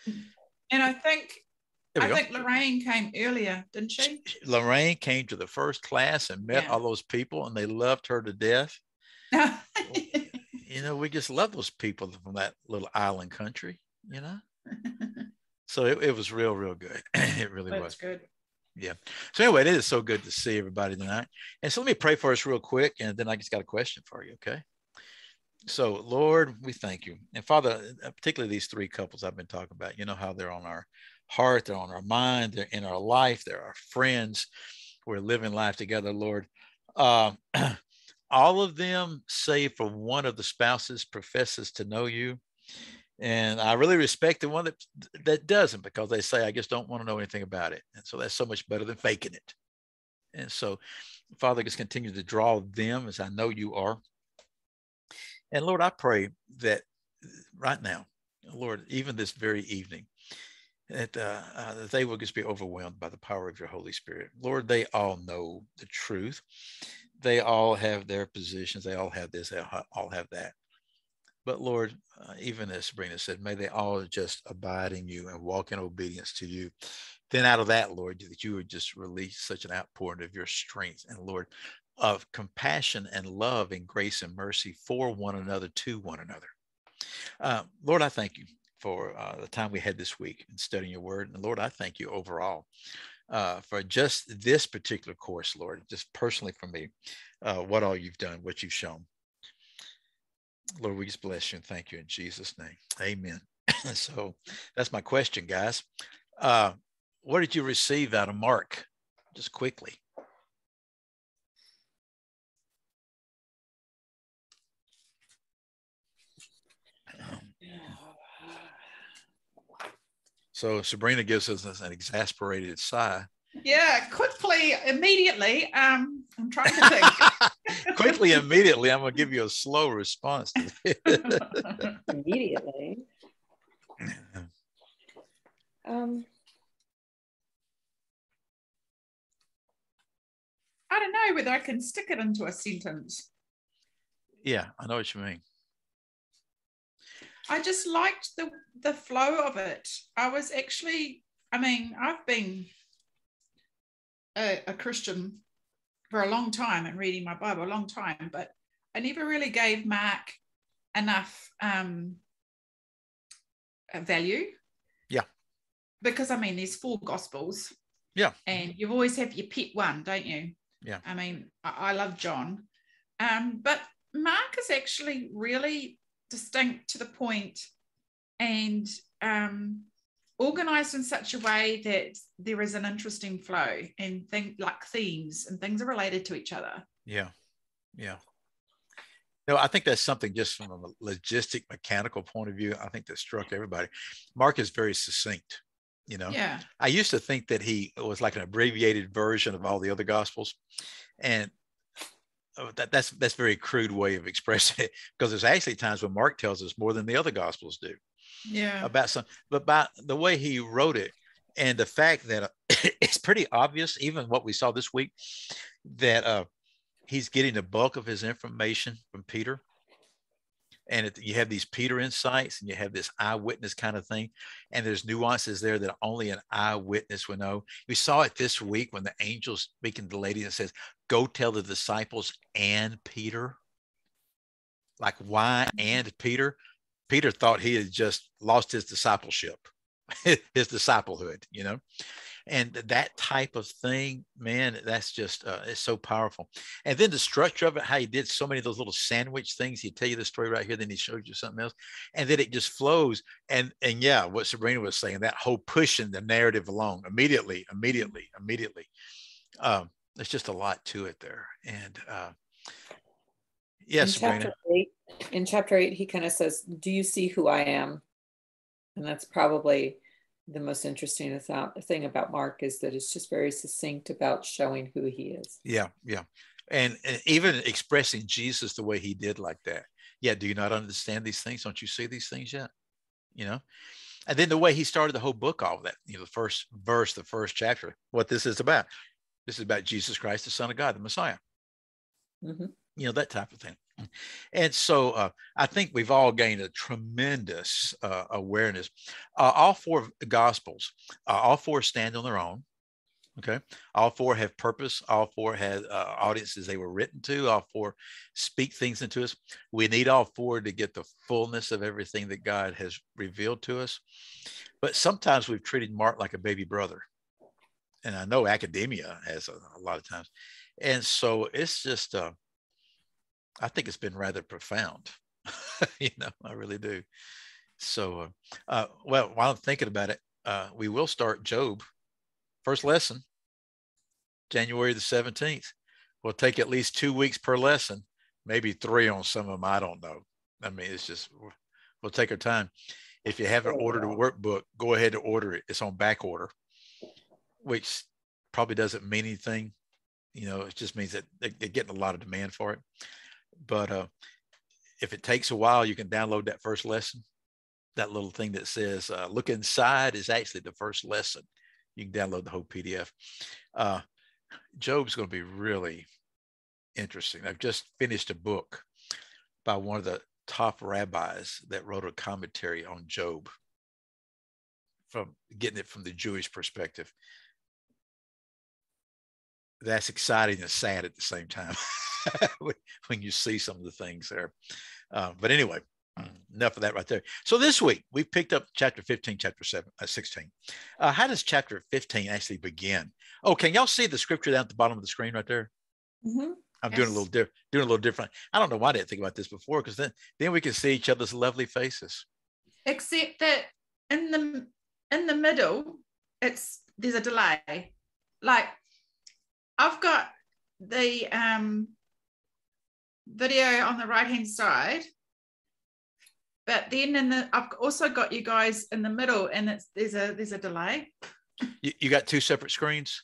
And I think There we go. Lorraine came earlier, didn't she? Lorraine came to the first class and met all those people, and they loved her to death. You know, we just love those people from that little island country, you know. So it was real good. It really was. That's good. Yeah. So anyway, it is so good to see everybody tonight. And so let me pray for us real quick, and then I just got a question for you, okay? So, Lord, we thank you. And Father, particularly these three couples I've been talking about, you know how they're on our heart, they're on our mind, they're in our life, they're our friends. We're living life together, Lord. All of them, save for one of the spouses, professes to know you. And I really respect the one that doesn't, because they say, I just don't want to know anything about it. And so that's so much better than faking it. And so, Father, just continue to draw them, as I know you are. And Lord, I pray that right now, Lord, even this very evening, that they will just be overwhelmed by the power of your Holy Spirit. Lord, they all know the truth. They all have their positions. They all have this. They all have that. But Lord, even as Sabrina said, may they all just abide in you and walk in obedience to you. Then out of that, Lord, that you would just release such an outpouring of your strength, and Lord, of compassion and love and grace and mercy for one another, to one another. Lord, I thank you for the time we had this week in studying your word. And Lord, I thank you overall for just this particular course, Lord, just personally for me, what all you've done, what you've shown. Lord, we just bless you and thank you in Jesus' name. Amen. So that's my question, guys. What did you receive out of Mark? Just quickly. So Sabrina gives us an exasperated sigh. Yeah, quickly, immediately. I'm trying to think. Quickly, immediately. I'm going to give you a slow response to it. Immediately. I don't know whether I can stick it into a sentence. Yeah, I know what you mean. I just liked the flow of it. I was actually, I mean, I've been a Christian for a long time and reading my Bible a long time, but I never really gave Mark enough value. Yeah. Because, I mean, there's 4 Gospels. Yeah. And you always have your pet one, don't you? Yeah. I mean, I love John. But Mark is actually really distinct, to the point, and organized in such a way that there is an interesting flow and themes and things are related to each other. Yeah. Yeah. No, I think that's something just from a logistic, mechanical point of view, I think that struck everybody. Mark is very succinct, you know. Yeah. I used to think that he was like an abbreviated version of all the other Gospels. And that's very crude way of expressing it, because there's actually times when Mark tells us more than the other Gospels do. Yeah. But about the way he wrote it, and the fact that it's pretty obvious, even what we saw this week, that he's getting the bulk of his information from Peter. And you have these Peter insights, and you have this eyewitness kind of thing. And there's nuances there that only an eyewitness would know. We saw it this week when the angel's speaking to the lady and says, go tell the disciples and Peter. Like, why and Peter? Peter thought he had just lost his discipleship, his disciplehood, you know. And that type of thing, man, that's just, it's so powerful. And then the structure of it, how he did so many of those little sandwich things. He'd tell you the story right here, then he showed you something else. And then it just flows. And yeah, what Sabrina was saying, that whole pushing the narrative along immediately. There's just a lot to it there. And yes, Sabrina. In chapter 8, he kind of says, do you see who I am? And that's probably the most interesting thing about Mark, is that it's just very succinct about showing who he is. Yeah. And even expressing Jesus the way he did, like that. Yeah, do you not understand these things? Don't you see these things yet? You know? And then the way he started the whole book off, that, you know, the first verse, the first chapter, what this is about. This is about Jesus Christ, the Son of God, the Messiah. Mm-hmm. You know, that type of thing. And so I think we've all gained a tremendous awareness. All four Gospels, all four stand on their own. Okay. All four have purpose. All four had audiences they were written to. All four speak things into us. We need all four to get the fullness of everything that God has revealed to us. But sometimes we've treated Mark like a baby brother. And I know academia has a lot of times. And so it's just, I think it's been rather profound. I really do. So, well, while I'm thinking about it, we will start Job. First lesson, January the 17th. We'll take at least 2 weeks per lesson, maybe 3 on some of them. I don't know. I mean, it's just, we'll take our time. If you haven't ordered a workbook, go ahead and order it. It's on back order, which probably doesn't mean anything. It just means that they're getting a lot of demand for it. But if it takes a while, you can download that first lesson. That little thing that says, look inside is actually the first lesson. You can download the whole PDF. Job's going to be really interesting. I've just finished a book by one of the top rabbis that wrote a commentary on Job, from getting it from the Jewish perspective. That's exciting and sad at the same time when you see some of the things there. But anyway, enough of that right there. So this week we picked up chapter 15, chapter 16. How does chapter 15 actually begin? Oh, can y'all see the scripture down at the bottom of the screen right there? Mm-hmm. I'm doing a little different. I don't know why I didn't think about this before, because then we can see each other's lovely faces. Except that in the middle, there's a delay. Like, I've got the video on the right hand side, but then I've also got you guys in the middle, and there's a delay. You got 2 separate screens?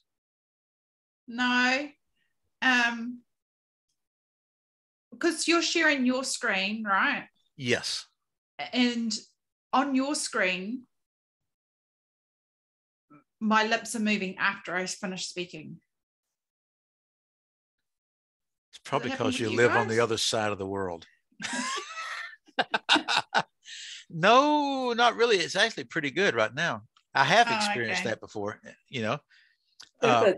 No, because you're sharing your screen, right? Yes. And on your screen, my lips are moving after I finish speaking. It's probably because you live on the other side of the world. No, not really. It's actually pretty good right now. I have experienced that before, There's a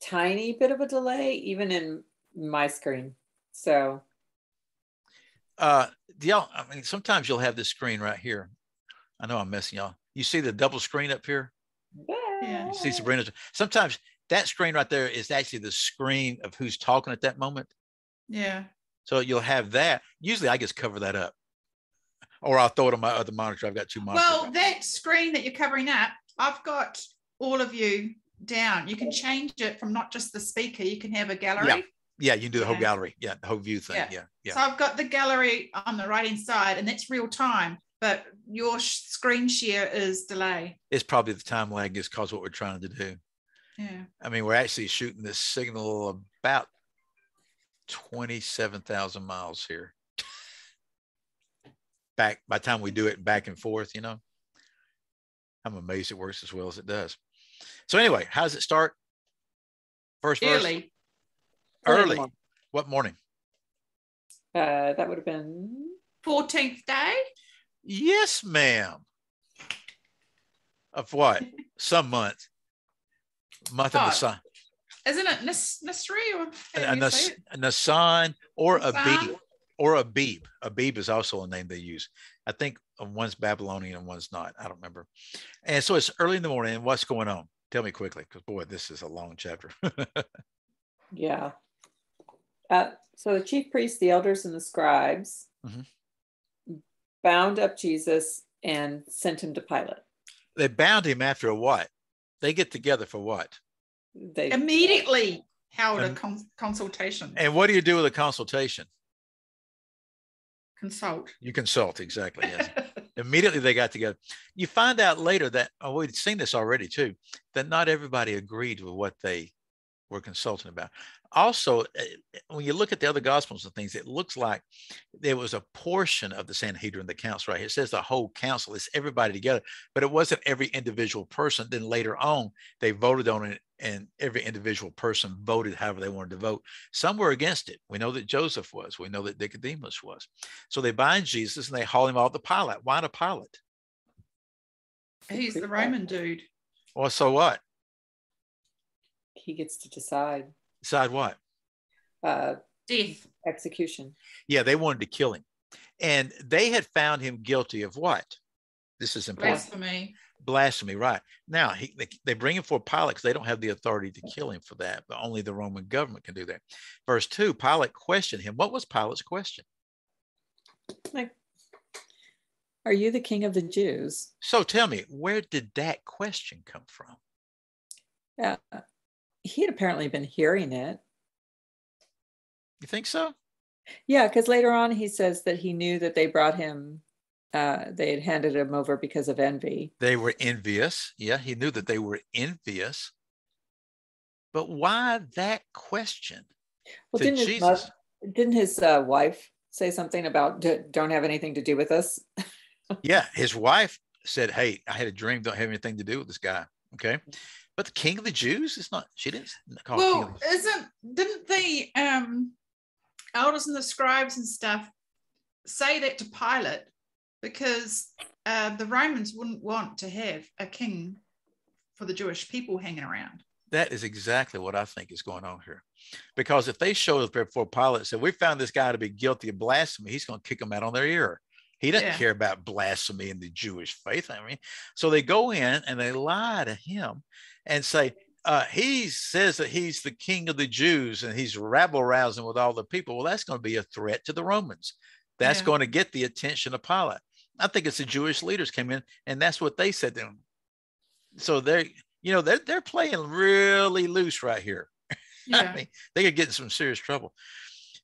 tiny bit of a delay, even in my screen. So, sometimes you'll have this screen right here. I know I'm messing y'all. You see the double screen up here? Yeah. You see Sabrina. Sometimes that screen right there is actually the screen of who's talking at that moment. Yeah. So you'll have that. Usually I just cover that up, or I'll throw it on my other monitor. I've got 2 monitors. Well, that screen that you're covering up, I've got all of you down. You can change it from not just the speaker. You can have a gallery. Yeah, you can do the whole gallery. Yeah, the whole view thing. Yeah. So I've got the gallery on the right hand side, and that's real time. But your screen share is delay. It's probably the time lag is because what we're trying to do. Yeah. I mean, we're actually shooting this signal about 27,000 miles here. Back by the time we do it back and forth, I'm amazed it works as well as it does. So anyway, how does it start? First verse? Early. What morning? That would have been 14th day. Yes, ma'am. Of what? Some month of the sun. Isn't it Nisri or Nisan or Abib? Or Abib. Abib is also a name they use. I think one's Babylonian and one's not. I don't remember. And so it's early in the morning. And what's going on? Tell me quickly, because boy, this is a long chapter. Yeah. So the chief priests, the elders, and the scribes bound up Jesus and sent him to Pilate. They bound him after a what? They get together for what? They immediately held a consultation. And what do you do with a consultation? Consult. You consult, exactly. Yes. Immediately they got together. You find out later that, we'd seen this already too, that not everybody agreed with what they we're consulting about. Also, when you look at the other gospels and things, it looks like there was a portion of the Sanhedrin, the council right here. It says the whole council, it's everybody together, but it wasn't every individual person. Then later on, they voted on it, and every individual person voted however they wanted to vote. Some were against it. We know that Joseph was. We know that Nicodemus was. So they bind Jesus and they haul him off to Pilate. Why to Pilate? He's the Roman dude. Well, so what? He gets to decide. Decide what? Death. Execution. Yeah, they wanted to kill him. And they had found him guilty of what? This is important. Blasphemy. Blasphemy, right. Now, they bring him for Pilate because they don't have the authority to kill him for that, but only the Roman government can do that. Verse 2, Pilate questioned him. What was Pilate's question? Like, are you the king of the Jews? So tell me, where did that question come from? He had apparently been hearing it. You think so? Yeah, because later on he says that he knew that they brought him, they had handed him over because of envy. They were envious. Yeah, he knew that they were envious. But why that question? Well, didn't his wife say something about don't have anything to do with us? Yeah, his wife said, hey, I had a dream, don't have anything to do with this guy. Okay. But the king of the Jews is not, she didn't call him king of the Jews. Didn't the elders and the scribes and stuff say that to Pilate because the Romans wouldn't want to have a king for the Jewish people hanging around? That is exactly what I think is going on here. Because if they showed up before Pilate and said, we found this guy to be guilty of blasphemy, he's going to kick them out on their ear. He doesn't care about blasphemy in the Jewish faith. I mean, so they go in and they lie to him and say, he says that he's the king of the Jews and he's rabble rousing with all the people. Well, that's going to be a threat to the Romans. That's going to get the attention of Pilate. I think it's the Jewish leaders came in and that's what they said to him. So they're playing really loose right here. Yeah. I mean, they could get in some serious trouble.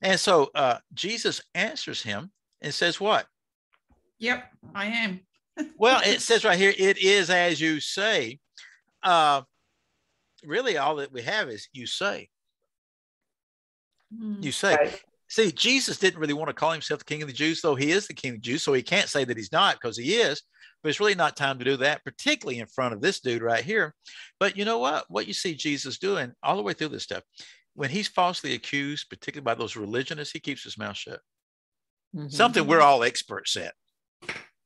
And so Jesus answers him and says what? Yep, I am. Well, it says right here, it is as you say. Really, all that we have is you say. You say. Right. See, Jesus didn't really want to call himself the king of the Jews, though he is the king of the Jews, so he can't say that he's not because he is. But it's really not time to do that, particularly in front of this dude right here. But you know what? What you see Jesus doing all the way through this stuff, when he's falsely accused, particularly by those religionists, he keeps his mouth shut. Mm-hmm. Something we're all experts at.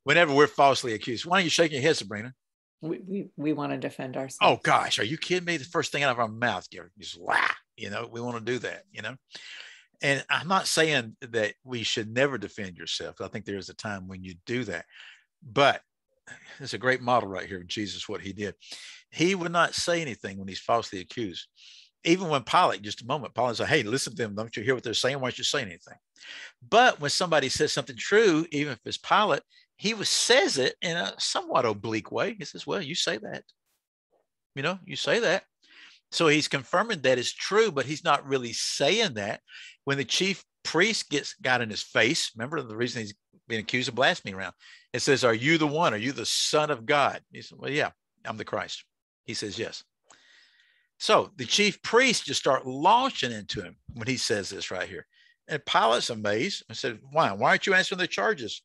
Whenever we're falsely accused. Why don't you shake your head, Sabrina? We want to defend ourselves. Oh, gosh. Are you kidding me? The first thing out of our mouth, just lie. We want to do that, And I'm not saying that we should never defend yourself. I think there is a time when you do that. But it's a great model right here of Jesus, what he did. He would not say anything when he's falsely accused. Even when Pilate, just a moment, Pilate said, hey, listen to them. Don't you hear what they're saying? Why don't you say anything? But when somebody says something true, even if it's Pilate, he says it in a somewhat oblique way. He says, well, you say that. You say that. So he's confirming that it's true, but he's not really saying that. When the chief priest got in his face, remember the reason he's being accused of blasphemy around, it says, are you the one? Are you the Son of God? He said, well, yeah, I'm the Christ. He says, yes. So the chief priests just start launching into him when he says this right here. And Pilate's amazed and said, why? Why aren't you answering the charges?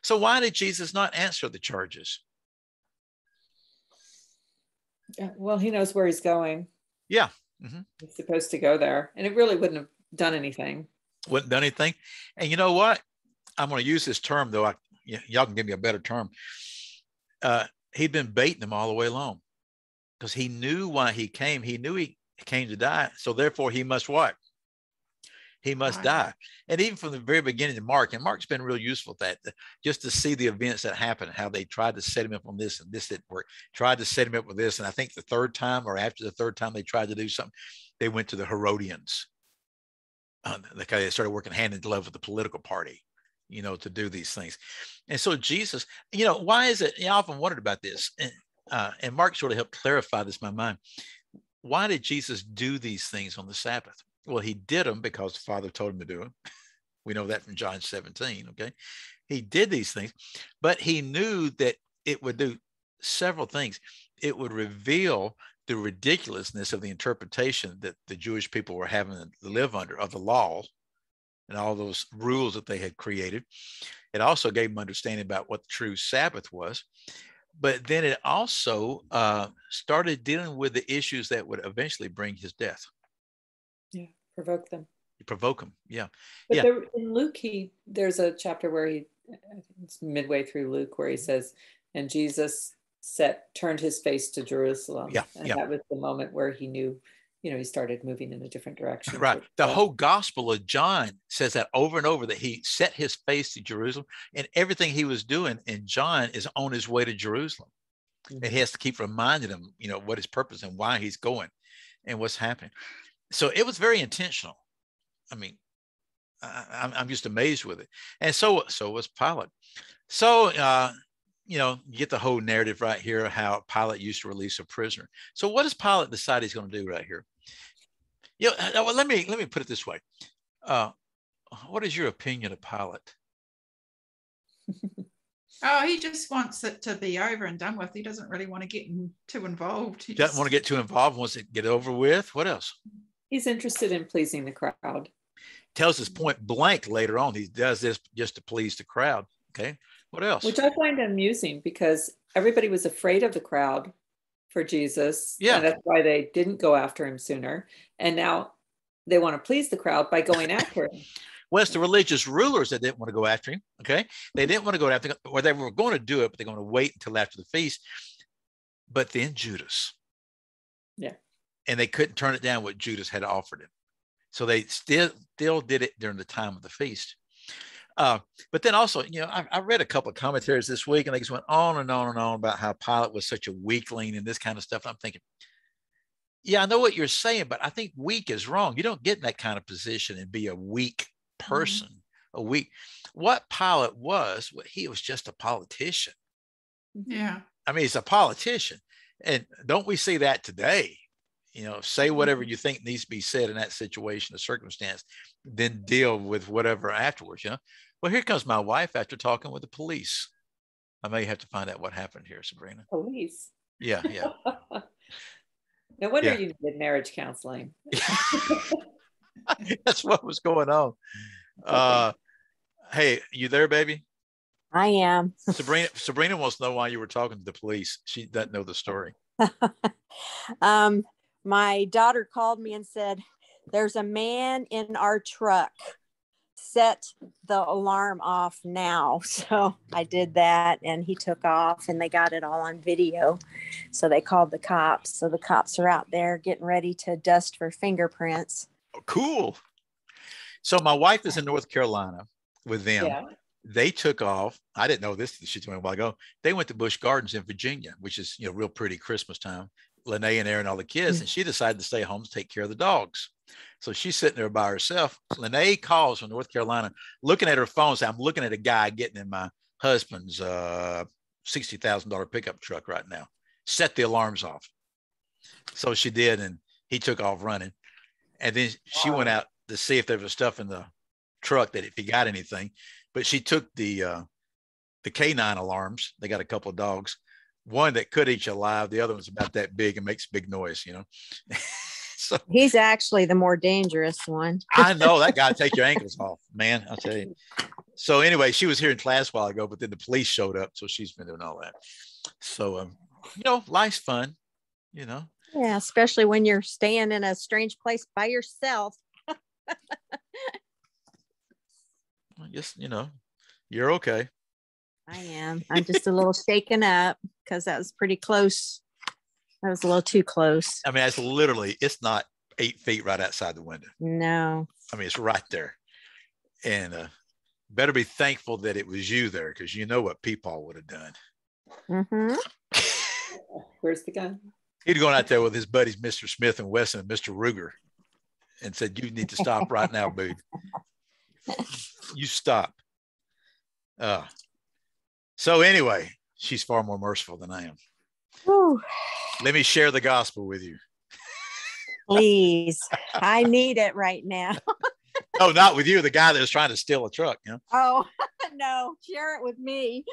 So why did Jesus not answer the charges? Well, he knows where he's going. Yeah. Mm-hmm. He's supposed to go there. And it really wouldn't have done anything. Wouldn't done anything. And you know what? I'm going to use this term, though. Y'all can give me a better term. He'd been baiting them all the way along because he knew why he came. He knew he came to die. So therefore, he must what? He must die. And even from the very beginning of Mark, and Mark's been real useful at that, just to see the events that happened, how they tried to set him up on this and this didn't work, tried to set him up with this. And I think the third time or after the third time they tried to do something, they went to the Herodians. They started working hand in glove with the political party, to do these things. And so Jesus, why is it? I often wondered about this. And Mark sort of helped clarify this in my mind. Why did Jesus do these things on the Sabbath? Well, he did them because the Father told him to do them. We know that from John 17, okay? He did these things, but he knew that it would do several things. It would reveal the ridiculousness of the interpretation that the Jewish people were having to live under of the law and all those rules that they had created. It also gave them understanding about what the true Sabbath was. But then it also started dealing with the issues that would eventually bring his death. Yeah, provoke them. Provoke him, yeah. But yeah. there, in Luke, there's a chapter where I think it's midway through Luke, where he says, and Jesus turned his face to Jerusalem. Yeah, and yeah. that was the moment where he knew, he started moving in a different direction. Right. The whole Gospel of John says that over and over, that he set his face to Jerusalem, and everything he was doing in John is on his way to Jerusalem. Mm-hmm. And he has to keep reminding him, what his purpose and why he's going and what's happening. So it was very intentional. I mean, I'm just amazed with it. And so was Pilate. So, you get the whole narrative right here, how Pilate used to release a prisoner. So what does Pilate decide he's going to do right here? Well, let me put it this way. What is your opinion of Pilate? Oh, he just wants it to be over and done with. He doesn't really want to get too involved. He doesn't want to get too involved, wants to get over with. What else? He's interested in pleasing the crowd. Tells us point blank later on, he does this just to please the crowd. Okay. What else? Which I find amusing, because everybody was afraid of the crowd for Jesus. Yeah. And that's why they didn't go after him sooner. And now they want to please the crowd by going after him. Well, it's the religious rulers that didn't want to go after him. Okay. They didn't want to go after him, or they were going to do it, but they're going to wait until after the feast. But then Judas. Yeah. And they couldn't turn it down what Judas had offered him. So they still did it during the time of the feast. But then also, I read a couple of commentaries this week, and they just went on and on and on about how Pilate was such a weakling and this kind of stuff. And I'm thinking, yeah, I know what you're saying, but I think weak is wrong. You don't get in that kind of position and be a weak person, What Pilate was, he was just a politician. Yeah. I mean, he's a politician. And don't we see that today? Say whatever you think needs to be said in that situation or circumstance, then deal with whatever afterwards. Well, here comes my wife after talking with the police. I may have to find out what happened here, Sabrina. Police? Yeah. No wonder you did marriage counseling. That's what was going on. Hey, you there, baby? I am. Sabrina wants to know why you were talking to the police. She doesn't know the story. My daughter called me and said, there's a man in our truck. Set the alarm off now. So I did that, and he took off, and they got it all on video. So they called the cops. So the cops are out there getting ready to dust for fingerprints. Oh, cool. So my wife is in North Carolina with them. Yeah. They took off. I didn't know this. She told me a while ago. They went to Busch Gardens in Virginia, which is, real pretty Christmas time. Lene and Aaron, all the kids, and she decided to stay home to take care of the dogs. So she's sitting there by herself. Lene calls from North Carolina, looking at her phone, saying, I'm looking at a guy getting in my husband's $60,000 pickup truck right now. Set the alarms off. So she did, and he took off running. And then she went out to see if there was stuff in the truck, that if he got anything. But she took the canine alarms. They got a couple of dogs. One that could eat you alive. The other one's about that big and makes big noise, So he's actually the more dangerous one. I know that guy take your ankles off, man. I'll tell you. So anyway, she was here in class a while ago, but then the police showed up. So she's been doing all that. So, life's fun, Yeah, especially when you're staying in a strange place by yourself. I guess, you're okay. I am. I'm just a little shaken up because that was pretty close. That was a little too close. I mean, it's not 8 feet right outside the window. No. I mean, it's right there. And better be thankful that it was you there, because you know what Peepaw would have done. Mm-hmm. Where's the gun? He'd gone out there with his buddies, Mr. Smith and Wesson and Mr. Ruger, and said, you need to stop right now, boo. You stop. So anyway, she's far more merciful than I am. Whew. Let me share the gospel with you. Please. I need it right now. No, not with you, the guy that was trying to steal a truck. Oh, No, share it with me.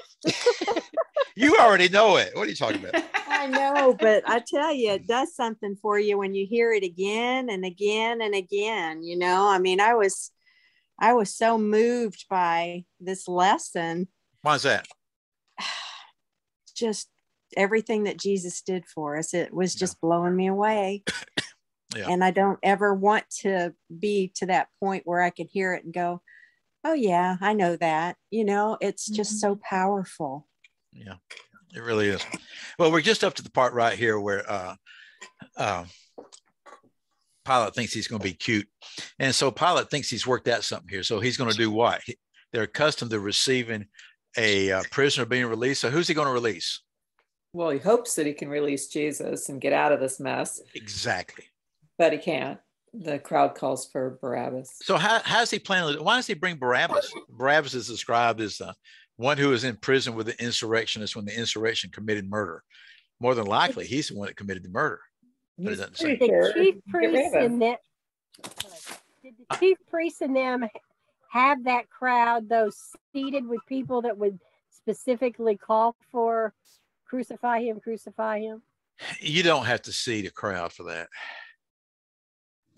You already know it. What are you talking about? I know, but I tell you, it does something for you when you hear it again and again and again. You know, I mean, I was so moved by this lesson. Why is that? Just everything that Jesus did for us. It was just blowing me away. Yeah. And I don't ever want to be to that point where I can hear it and go, oh yeah, I know that. You know, it's just so powerful. Yeah, it really is. Well, we're just up to the part right here where Pilate thinks he's going to be cute. And so Pilate thinks he's worked out something here. So he's going to do what? They're accustomed to receiving a prisoner being released. So who's he going to release? Well, he hopes that he can release Jesus and get out of this mess. Exactly. But he can't. The crowd calls for Barabbas. So how's he planning? Why does he bring Barabbas? Barabbas is described as one who was in prison with the insurrectionists when the insurrection committed murder. More than likely, he's the one that committed the murder. But it doesn't say. The chief priests and them, did the chief priests and them have that crowd, those seated with people that would specifically call for crucify him, crucify him? You don't have to see the crowd for that.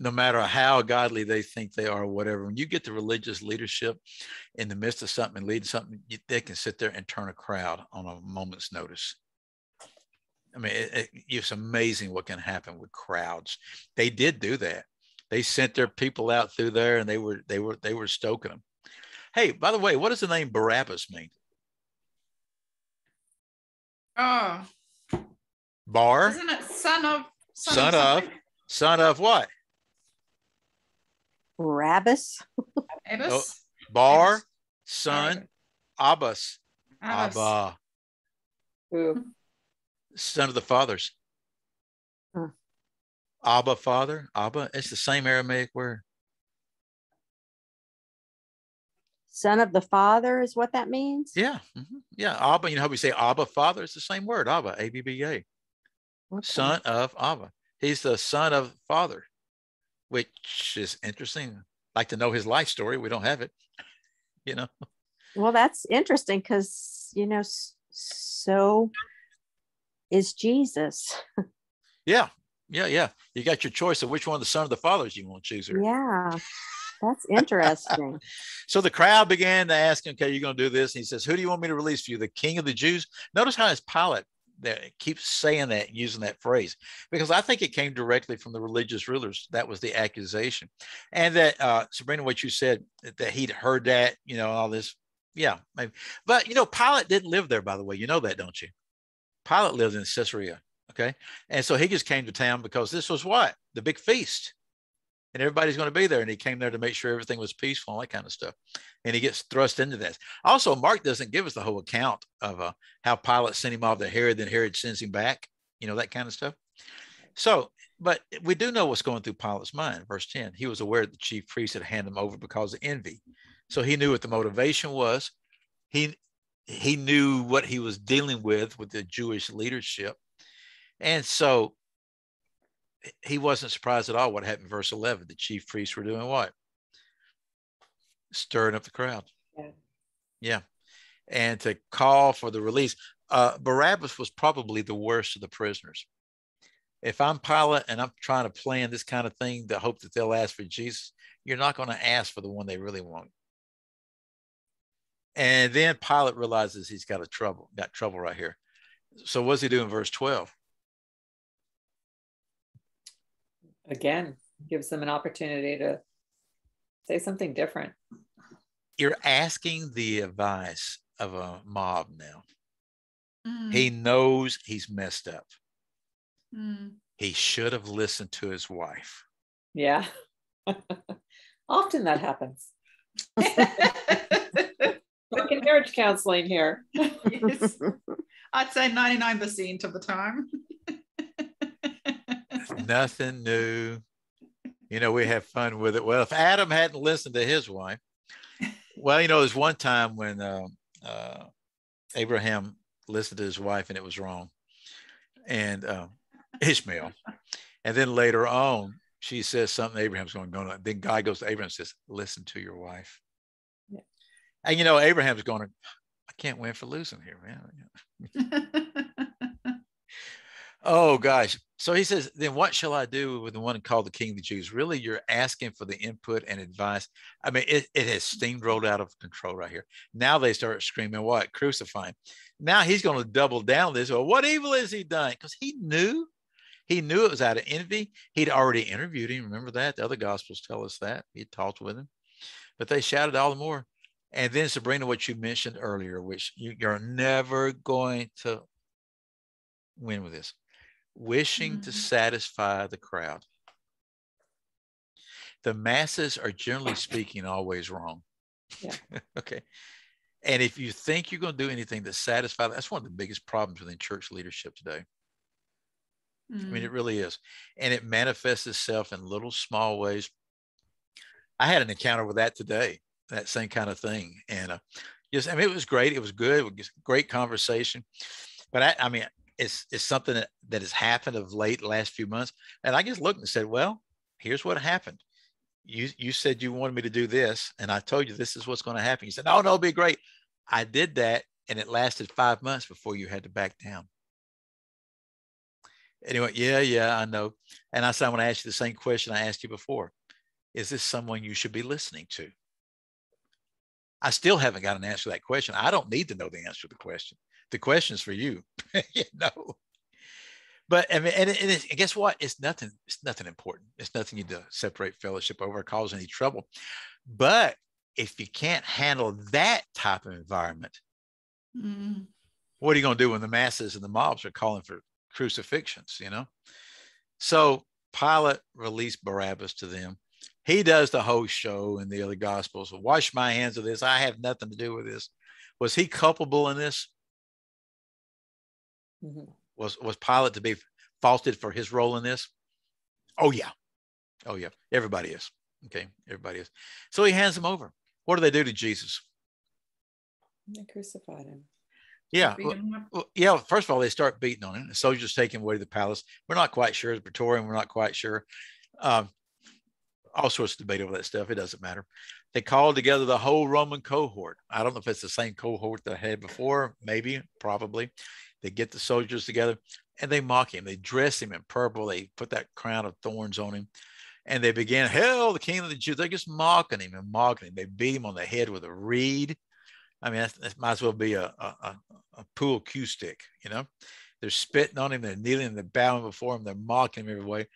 No matter how godly they think they are or whatever, when you get the religious leadership in the midst of something and leading something, they can sit there and turn a crowd on a moment's notice. I mean, it's amazing what can happen with crowds. They did do that. They sent their people out through there, and they were stoking them. Hey, by the way, what does the name Barabbas mean? Oh, Bar. isn't it son of what? Barabbas. Abbas? Oh, bar, Abbas. son, Abbas. Abbas. Abba. Who? Son of the fathers. Abba, father. Abba. It's the same Aramaic word. Son of the Father is what that means? Yeah. Yeah. Abba, you know how we say Abba, father? It's the same word. Abba, A-B-B-A. Okay. Son of Abba. He's the son of father, which is interesting. I'd like to know his life story. We don't have it, you know. Well, that's interesting because, you know, so is Jesus. Yeah. You got your choice of which one of the son of the fathers you want to choose here. Yeah, that's interesting. So the crowd began to ask him, okay, you're going to do this. And he says, who do you want me to release for you? The king of the Jews? Notice how his Pilate that keeps saying that, using that phrase, because I think it came directly from the religious rulers. That was the accusation. And that, Sabrina, what you said, that he'd heard that, you know, all this. Yeah, maybe. But, you know, Pilate didn't live there, by the way. You know that, don't you? Pilate lived in Caesarea. Okay. And so he just came to town because this was what? The big feast. And everybody's going to be there. And he came there to make sure everything was peaceful and that kind of stuff. And he gets thrust into this. Also, Mark doesn't give us the whole account of how Pilate sent him off to Herod, then Herod sends him back, you know, that kind of stuff. So, but we do know what's going through Pilate's mind. Verse 10, he was aware that the chief priest had handed him over because of envy. So he knew what the motivation was. He knew what he was dealing with the Jewish leadership. And so he wasn't surprised at all what happened in verse 11. The chief priests were doing what? Stirring up the crowd. Yeah. And to call for the release. Barabbas was probably the worst of the prisoners. If I'm Pilate and I'm trying to plan this kind of thing to hope that they'll ask for Jesus, you're not going to ask for the one they really want. And then Pilate realizes he's got trouble right here. So what's he do in verse 12? Again, gives them an opportunity to say something different. You're asking the advice of a mob now. He knows he's messed up. He should have listened to his wife. Yeah. Often that happens. Like in marriage counseling here. Yes. I'd say 99% of the time. Nothing new. You know, we have fun with it. Well, if Adam hadn't listened to his wife, well, you know, there's one time when Abraham listened to his wife and it was wrong. And Ishmael. And then later on, she says something, Abraham's going, then God goes to Abraham and says, listen to your wife. Yeah. And you know, Abraham's going, I can't win for losing here, man. Oh gosh. So he says, then what shall I do with the one called the King of the Jews? Really, you're asking for the input and advice. I mean, it has steamrolled out of control right here. Now they start screaming, what? Crucify him. Now he's going to double down on this. Well, what evil has he done? Because he knew it was out of envy. He'd already interviewed him. Remember that? The other gospels tell us that. He talked with him. But they shouted all the more. And then, Sabrina, what you mentioned earlier, which you're never going to win with this, wishing to satisfy the crowd. The masses are, generally speaking, always wrong. Yeah. Okay. And if you think you're going to do anything to satisfy, that's one of the biggest problems within church leadership today. I mean, it really is. And it manifests itself in little small ways. I had an encounter with that today, that same kind of thing. And just, I mean, it was great. It was good. It was great conversation. But I mean, it's something that has happened of late, last few months. And I just looked and said, well, here's what happened. You said you wanted me to do this, and I told you this is what's going to happen. You said, oh, no, it'll be great. I did that, and it lasted 5 months before you had to back down. Anyway, yeah, I know. And I said, I want to ask you the same question I asked you before. Is this someone you should be listening to? I still haven't got an answer to that question. I don't need to know the answer to the question. The question is for you, you know. But I mean, and guess what? It's nothing important. It's nothing you to separate fellowship over or cause any trouble. But if you can't handle that type of environment, what are you going to do when the masses and the mobs are calling for crucifixions, you know? So Pilate released Barabbas to them. He does the whole show in the other gospels. Wash my hands of this. I have nothing to do with this. Was he culpable in this? Was Pilate to be faulted for his role in this? Oh yeah. Everybody is. Okay, everybody is. So he hands him over. What do they do to Jesus? They crucified him. Yeah. Well, first of all, they start beating on him. The soldiers take him away to the palace. We're not quite sure. It's Praetorian. We're not quite sure. All sorts of debate over that stuff. It doesn't matter. They called together the whole Roman cohort. I don't know if it's the same cohort that I had before. Maybe, probably. They get the soldiers together and they mock him. They dress him in purple. They put that crown of thorns on him. And they begin, hail the King of the Jews. They're just mocking him and mocking him. They beat him on the head with a reed. I mean, that might as well be a pool cue stick, you know. They're spitting on him. They're kneeling. They're bowing before him. They're mocking him every way.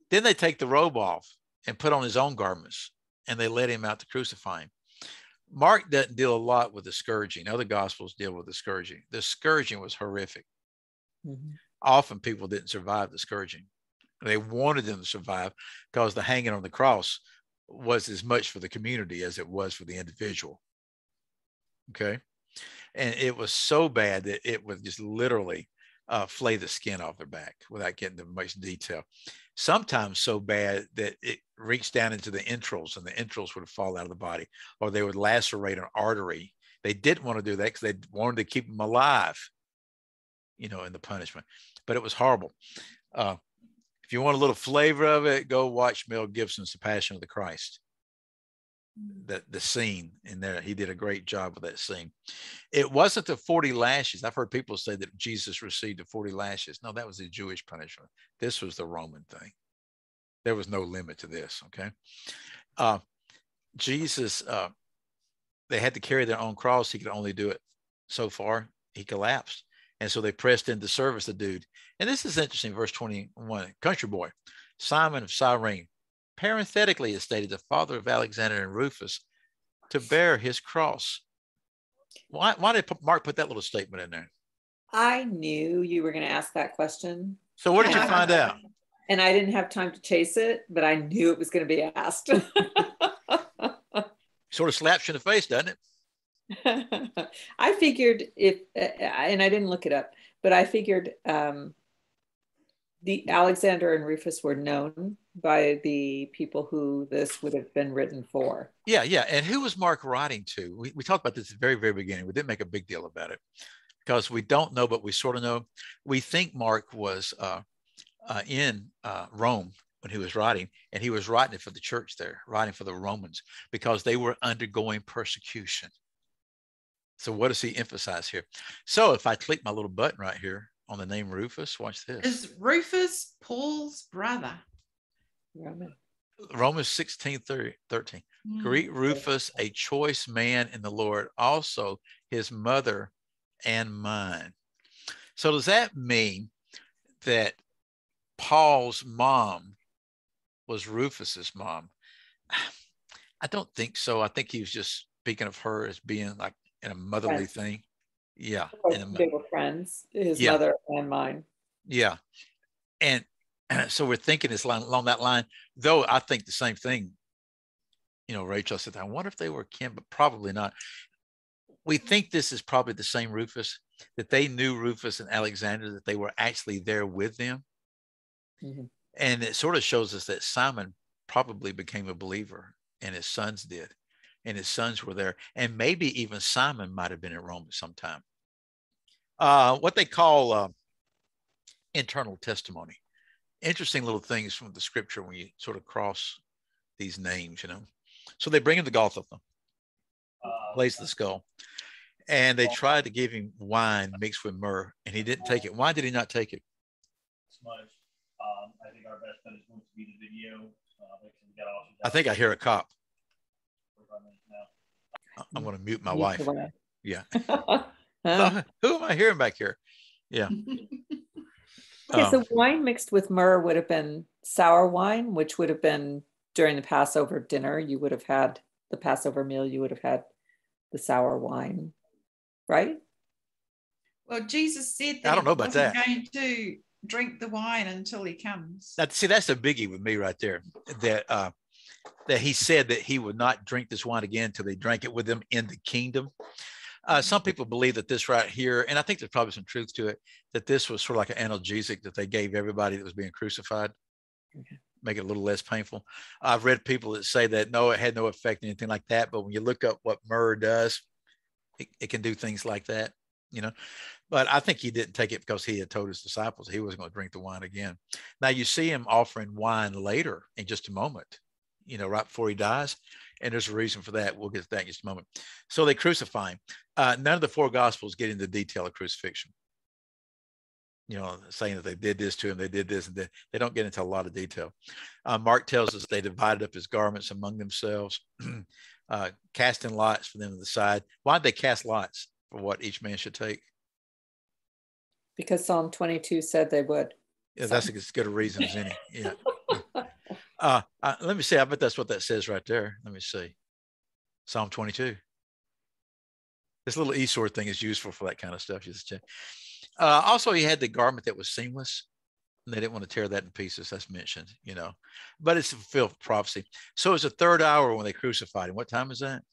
Then they take the robe off and put on his own garments. And they let him out to crucify him. Mark doesn't deal a lot with the scourging. Other gospels deal with the scourging. The scourging was horrific. Often people didn't survive the scourging. They wanted them to survive because the hanging on the cross was as much for the community as it was for the individual. Okay. And it was so bad that it would just literally flay the skin off their back without getting into much detail. Sometimes so bad that it reached down into the entrails and the entrails would fall out of the body, or they would lacerate an artery. They didn't want to do that because they wanted to keep them alive, you know, in the punishment. But it was horrible. If you want a little flavor of it, go watch Mel Gibson's The Passion of the Christ. The scene in there, he did a great job with that scene. It wasn't the 40 lashes. I've heard people say that Jesus received the 40 lashes. No, that was the Jewish punishment. This was the Roman thing. There was no limit to this. Okay. Jesus, they had to carry their own cross. He could only do it so far. He collapsed. And so they pressed in to service the dude. And this is interesting. Verse 21, country boy, Simon of Cyrene, parenthetically is stated the father of Alexander and Rufus, to bear his cross. Why did Mark put that little statement in there? I knew you were going to ask that question. So what did you find out? And I didn't have time to chase it, but I knew it was going to be asked. Sort of slaps you in the face, doesn't it? I figured and I didn't look it up, but I figured the Alexander and Rufus were known by the people who this would have been written for. Yeah. And who was Mark writing to? We talked about this at the very, very beginning. We didn't make a big deal about it because we don't know, but we sort of know. We think Mark was in Rome when he was writing, and he was writing it for the church there, writing for the Romans because they were undergoing persecution. So what does he emphasize here? So if I click my little button right here on the name Rufus, watch this. Is Rufus Paul's brother? Romans 16:13. Greet Rufus, a choice man in the Lord, also his mother and mine. So does that mean that Paul's mom was Rufus's mom? I don't think so. I think he was just speaking of her as being like in a motherly thing. Yeah. They were friends, his mother and mine. Yeah. And so we're thinking it's along that line, though I think the same thing. You know, Rachel said, I wonder if they were kin, but probably not. We think this is probably the same Rufus, that they knew Rufus and Alexander, that they were actually there with them. Mm-hmm. And it sort of shows us that Simon probably became a believer, and his sons did. And his sons were there. And maybe even Simon might have been in Rome at some time. What they call internal testimony. Interesting little things from the scripture when you sort of cross these names, you know. So they bring him to Golgotha, lays the skull, and they tried to give him wine mixed with myrrh, and he didn't take it. Why did he not take it? I think our best bet is going to be the video. I think I hear a cop. I'm going to mute my wife. Yeah. Who am I hearing back here? Yeah. Okay, so wine mixed with myrrh would have been sour wine, which would have been during the Passover dinner. You would have had the Passover meal. You would have had the sour wine, right? Well, Jesus said that I don't know about that. Going to drink the wine until he comes. See, that's a biggie with me right there. That he said that he would not drink this wine again until they drank it with him in the kingdom. Some people believe that this right here, and I think there's probably some truth to it, that this was sort of like an analgesic that they gave everybody that was being crucified, make it a little less painful. I've read people that say that, no, it had no effect, anything like that. But when you look up what myrrh does, it can do things like that, you know. But I think he didn't take it because he had told his disciples he wasn't going to drink the wine again. Now you see him offering wine later in just a moment, you know, right before he dies. And there's a reason for that. We'll get to that in just a moment. So they crucify him. None of the four gospels get into detail of crucifixion. You know, saying that they did this to him, they did this, and they don't get into a lot of detail. Mark tells us they divided up his garments among themselves, casting lots for them to decide. Why did they cast lots for what each man should take? Because Psalm 22 said they would. Yeah, that's as good a reason as any. Yeah. Let me see. I bet that's what that says right there. Let me see. Psalm 22. This little e-sword thing is useful for that kind of stuff. Just check. Also, he had the garment that was seamless, and they didn't want to tear that in pieces. That's mentioned, you know. But it's a fulfilled prophecy. So it's the third hour when they crucified him. What time is that?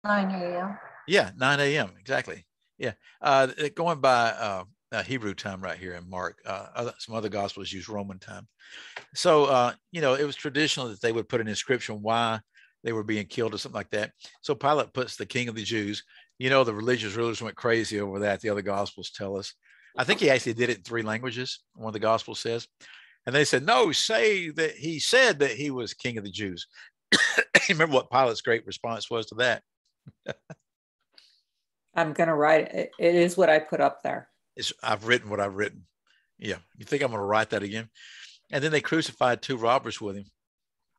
(9 a.m.) Yeah, 9 a.m. Exactly. Yeah. Going by Hebrew time right here in Mark. Some other gospels use Roman time. So, you know, it was traditional that they would put an inscription why they were being killed or something like that. So Pilate puts the King of the Jews. You know, the religious rulers went crazy over that. The other gospels tell us. I think he actually did it in 3 languages. One of the gospels says. And they said, no, say that he said that he was King of the Jews. Remember what Pilate's great response was to that? I'm going to write it. It is what I put up there. I've written what I've written. Yeah. You think I'm going to write that again? And then they crucified 2 robbers with him.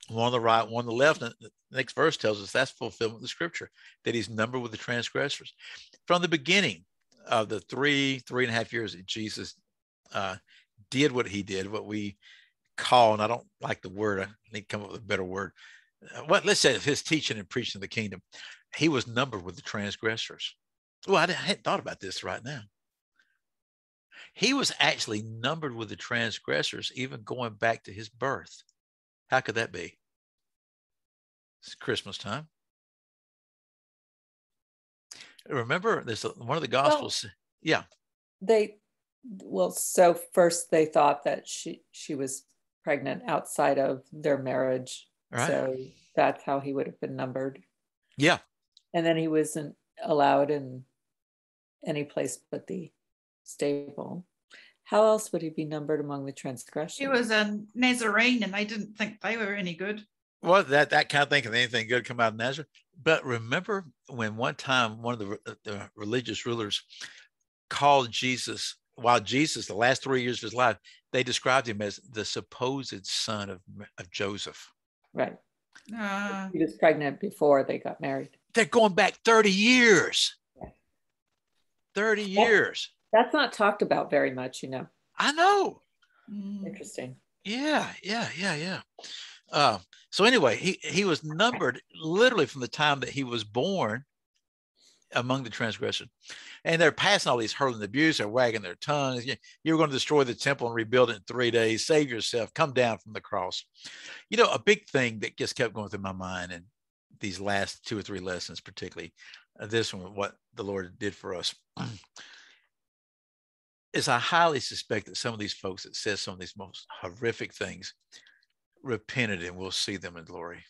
One on the right, one on the left. And the next verse tells us that's fulfillment of the scripture, that he's numbered with the transgressors. From the beginning of the 3.5 years that Jesus did what he did, what we call, and I don't like the word, I need to come up with a better word. Let's say his teaching and preaching of the kingdom, he was numbered with the transgressors. Well, I hadn't thought about this right now. He was actually numbered with the transgressors, even going back to his birth. How could that be? It's Christmas time. Remember, there's one of the gospels. Well, yeah. So first they thought that she was pregnant outside of their marriage. Right. So that's how he would have been numbered. Yeah. And then he wasn't allowed in any place but the stable. How else would he be numbered among the transgressors? He was a Nazarene and they didn't think they were any good. Well, that kind of thing, can anything good come out of Nazareth? But remember when one time one of the religious rulers called Jesus, while Jesus, the last 3 years of his life, they described him as the supposed son of Joseph. Right. He was pregnant before they got married. They're going back 30 years. 30 years. That's not talked about very much, you know. I know. Interesting. Yeah. So anyway, he was numbered literally from the time that he was born among the transgressors. And they're passing all these hurling abuse. They're wagging their tongues. You're going to destroy the temple and rebuild it in 3 days. Save yourself. Come down from the cross. You know, a big thing that just kept going through my mind in these last 2 or 3 lessons, particularly this one, what the Lord did for us, is I highly suspect that some of these folks that said some of these most horrific things repented, and we'll see them in glory.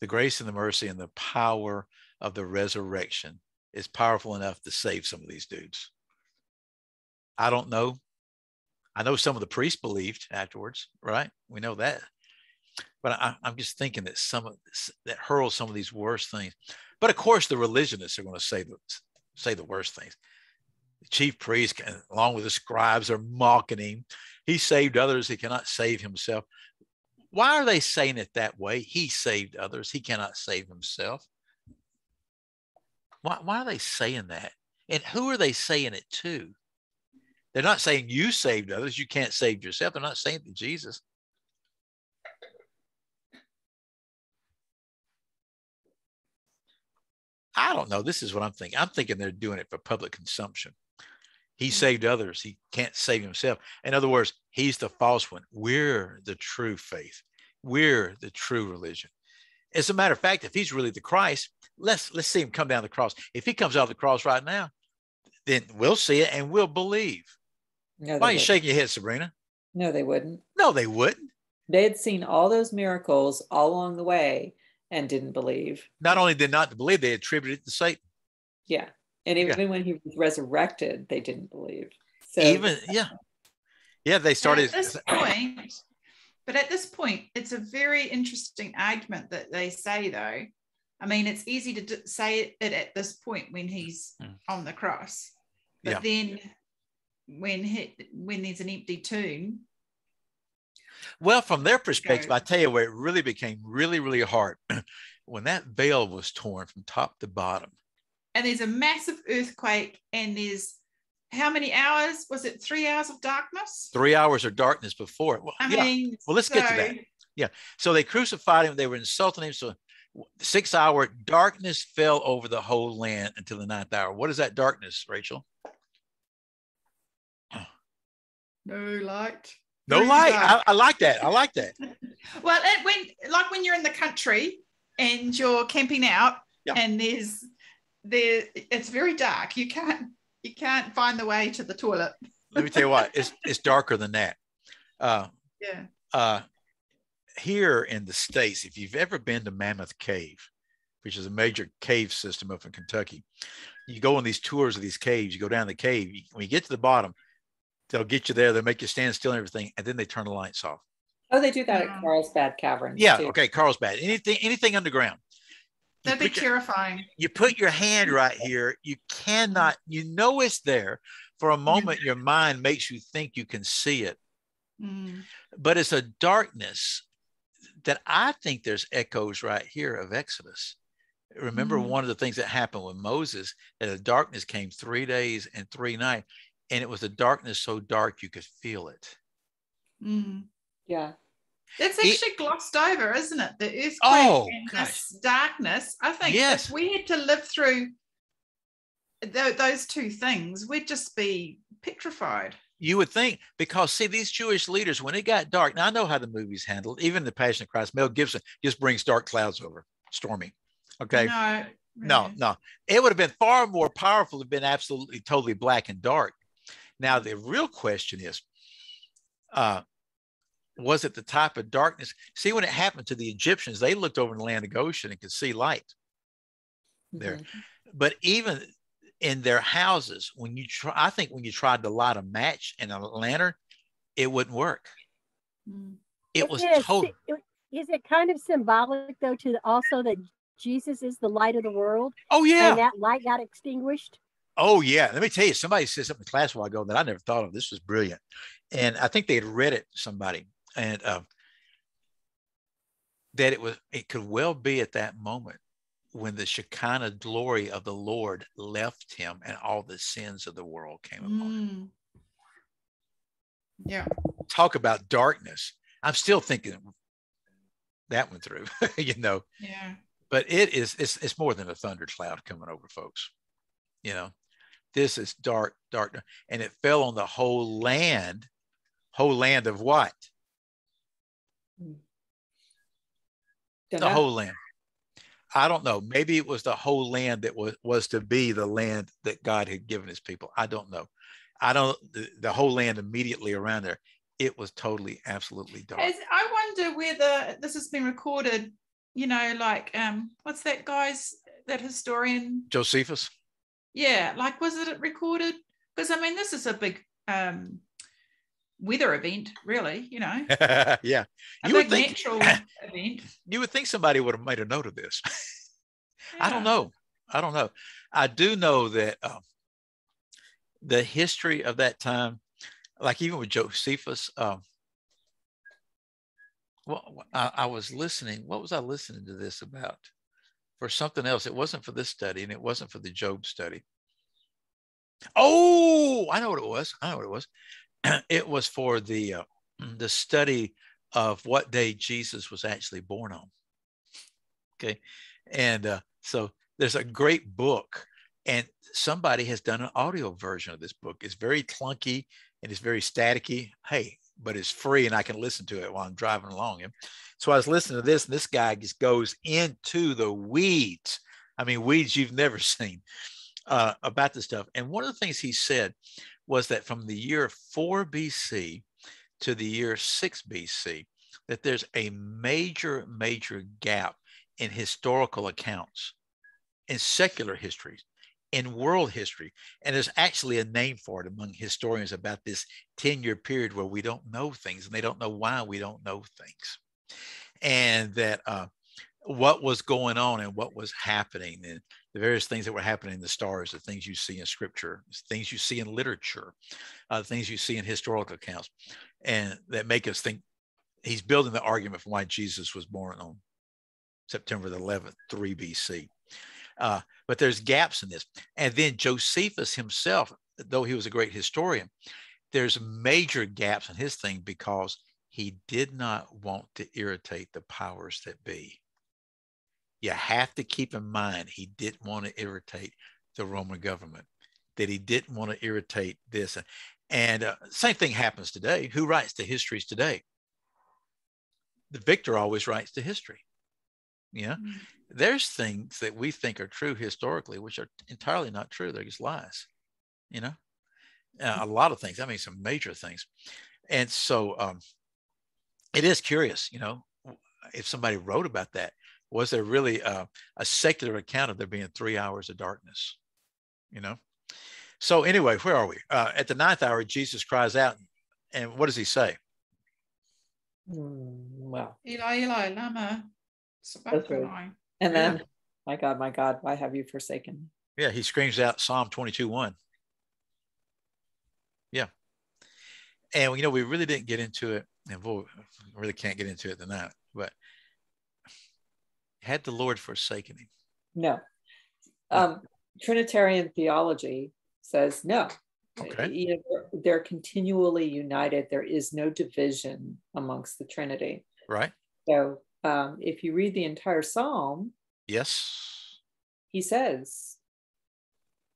The grace and the mercy and the power of the resurrection is powerful enough to save some of these dudes. I don't know. I know some of the priests believed afterwards, right? We know that. But I'm just thinking that that hurl some of these worst things. But of course, the religionists are going to say the worst things. The chief priest, along with the scribes, are mocking him. He saved others. He cannot save himself. Why are they saying it that way? He saved others. He cannot save himself. Why are they saying that? And who are they saying it to? They're not saying you saved others. You can't save yourself. They're not saying it to Jesus. I don't know. This is what I'm thinking. I'm thinking they're doing it for public consumption. He saved others. He can't save himself. In other words, he's the false one. We're the true faith. We're the true religion. As a matter of fact, if he's really the Christ, let's see him come down the cross. If he comes out of the cross right now, then we'll see it and we'll believe. No, why are you shaking your head, Sabrina? No, they wouldn't. No, they wouldn't. They had seen all those miracles all along the way and didn't believe. Not only did not believe, they attributed it to Satan. Yeah. And even when he was resurrected, they didn't believe. So they started. At this point, it's a very interesting argument that they say, though. I mean, it's easy to say it at this point when he's on the cross, but then when there's an empty tomb. Well, from their perspective, I tell you where it really became really, really hard when that veil was torn from top to bottom. And there's a massive earthquake, and there's how many hours? Was it 3 hours of darkness? 3 hours of darkness before. Well, let's get to that. Yeah. So they crucified him. They were insulting him. So 6-hour darkness fell over the whole land until the 9th hour. What is that darkness, Rachel? No light. No light. I like that. I like that. Well, when you're in the country and you're camping out and it's very dark. You can't find the way to the toilet. Let me tell you what, it's darker than that. Here in the States, if you've ever been to Mammoth Cave, which is a major cave system up in Kentucky, you go on these tours of these caves, you go down the cave, when you get to the bottom, they'll get you there, they'll make you stand still and everything, and then they turn the lights off. Oh, they do that at Carlsbad Caverns. Yeah, too. okay, Carlsbad. Anything underground. That'd be terrifying. You put your hand right here. You cannot, it's there. For a moment, your mind makes you think you can see it. But it's a darkness that I think there's echoes right here of Exodus. Remember one of the things that happened with Moses, that a darkness came 3 days and 3 nights, and it was a darkness so dark you could feel it. Yeah. That's actually glossed over, isn't it? The earthquake and this darkness. I think if we had to live through those two things, we'd just be petrified. You would think, because see, these Jewish leaders, when it got dark, now I know how the movies handled, even the Passion of Christ, Mel Gibson just brings dark clouds over, stormy. Okay. No. It would have been far more powerful to have been absolutely, totally black and dark. Now, the real question is, was it the type of darkness? See, when it happened to the Egyptians, they looked over in the land of Goshen and could see light there. But even in their houses, I think when you tried to light a match and a lantern, it wouldn't work. It was total. Is it kind of symbolic though to also that Jesus is the light of the world? Oh yeah. And that light got extinguished. Oh yeah. Let me tell you, somebody said something in class a while ago that I never thought of. This was brilliant, and I think they had read it to somebody, and that it could well be at that moment when the Shekinah glory of the Lord left him and all the sins of the world came upon him. Yeah. Talk about darkness. I'm still thinking that one through, you know. Yeah. But it's more than a thundercloud coming over, folks. You know, this is dark, and it fell on the whole land of what? The whole land. I don't know. Maybe it was the whole land that was to be the land that God had given his people. I don't know. The whole land immediately around there, it was totally, absolutely dark. I wonder whether this has been recorded, you know, like, what's that that historian? Josephus? Yeah, like, was it recorded? Because, I mean, this is a big weather event, really, you know. Yeah. A big natural event. You would think somebody would have made a note of this. Yeah. I don't know. I do know that the history of that time, like even with Josephus, I was listening. What was I listening to this about? For something else. It wasn't for this study, and it wasn't for the Job study. Oh, I know what it was. It was for the study of what day Jesus was actually born on. Okay. And so there's a great book, and somebody has done an audio version of this book. It's very clunky and it's very staticky. Hey, but it's free and I can listen to it while I'm driving along. So I was listening to this, and this guy just goes into the weeds. I mean, weeds you've never seen about this stuff. And one of the things he said was that from the year 4 BC to the year 6 BC, that there's a major gap in historical accounts, in secular histories, in world history. And there's actually a name for it among historians about this 10-year period where we don't know things, and they don't know why we don't know things. And that what was going on and what was happening, and the various things that were happening in the stars, the things you see in scripture, things you see in literature, things you see in historical accounts, and that make us think he's building the argument for why Jesus was born on September the 11th, 3 BC. But there's gaps in this. And then Josephus himself, though he was a great historian, there's major gaps in his thing because he did not want to irritate the powers that be. You have to keep in mind, he didn't want to irritate the Roman government, that he didn't want to irritate this. And same thing happens today. Who writes the histories today? The victor always writes the history. Yeah. Mm-hmm. There's things that we think are true historically, which are entirely not true. They're just lies, you know, a lot of things. I mean, some major things. And so it is curious, you know, if somebody wrote about that, was there really a secular account of there being 3 hours of darkness, you know? So anyway, where are we? At the 9th hour, Jesus cries out. And what does he say? Well, Eli, Eli, lama sabachthani. And then, my God, why have you forsaken me? Yeah, he screams out Psalm 22:1. Yeah. And, you know, we really didn't get into it, and we really can't get into it tonight, but had the Lord forsaken him? No. Trinitarian theology says no. Okay. They're continually united. There is no division amongst the Trinity. Right. So if you read the entire Psalm, yes, he says,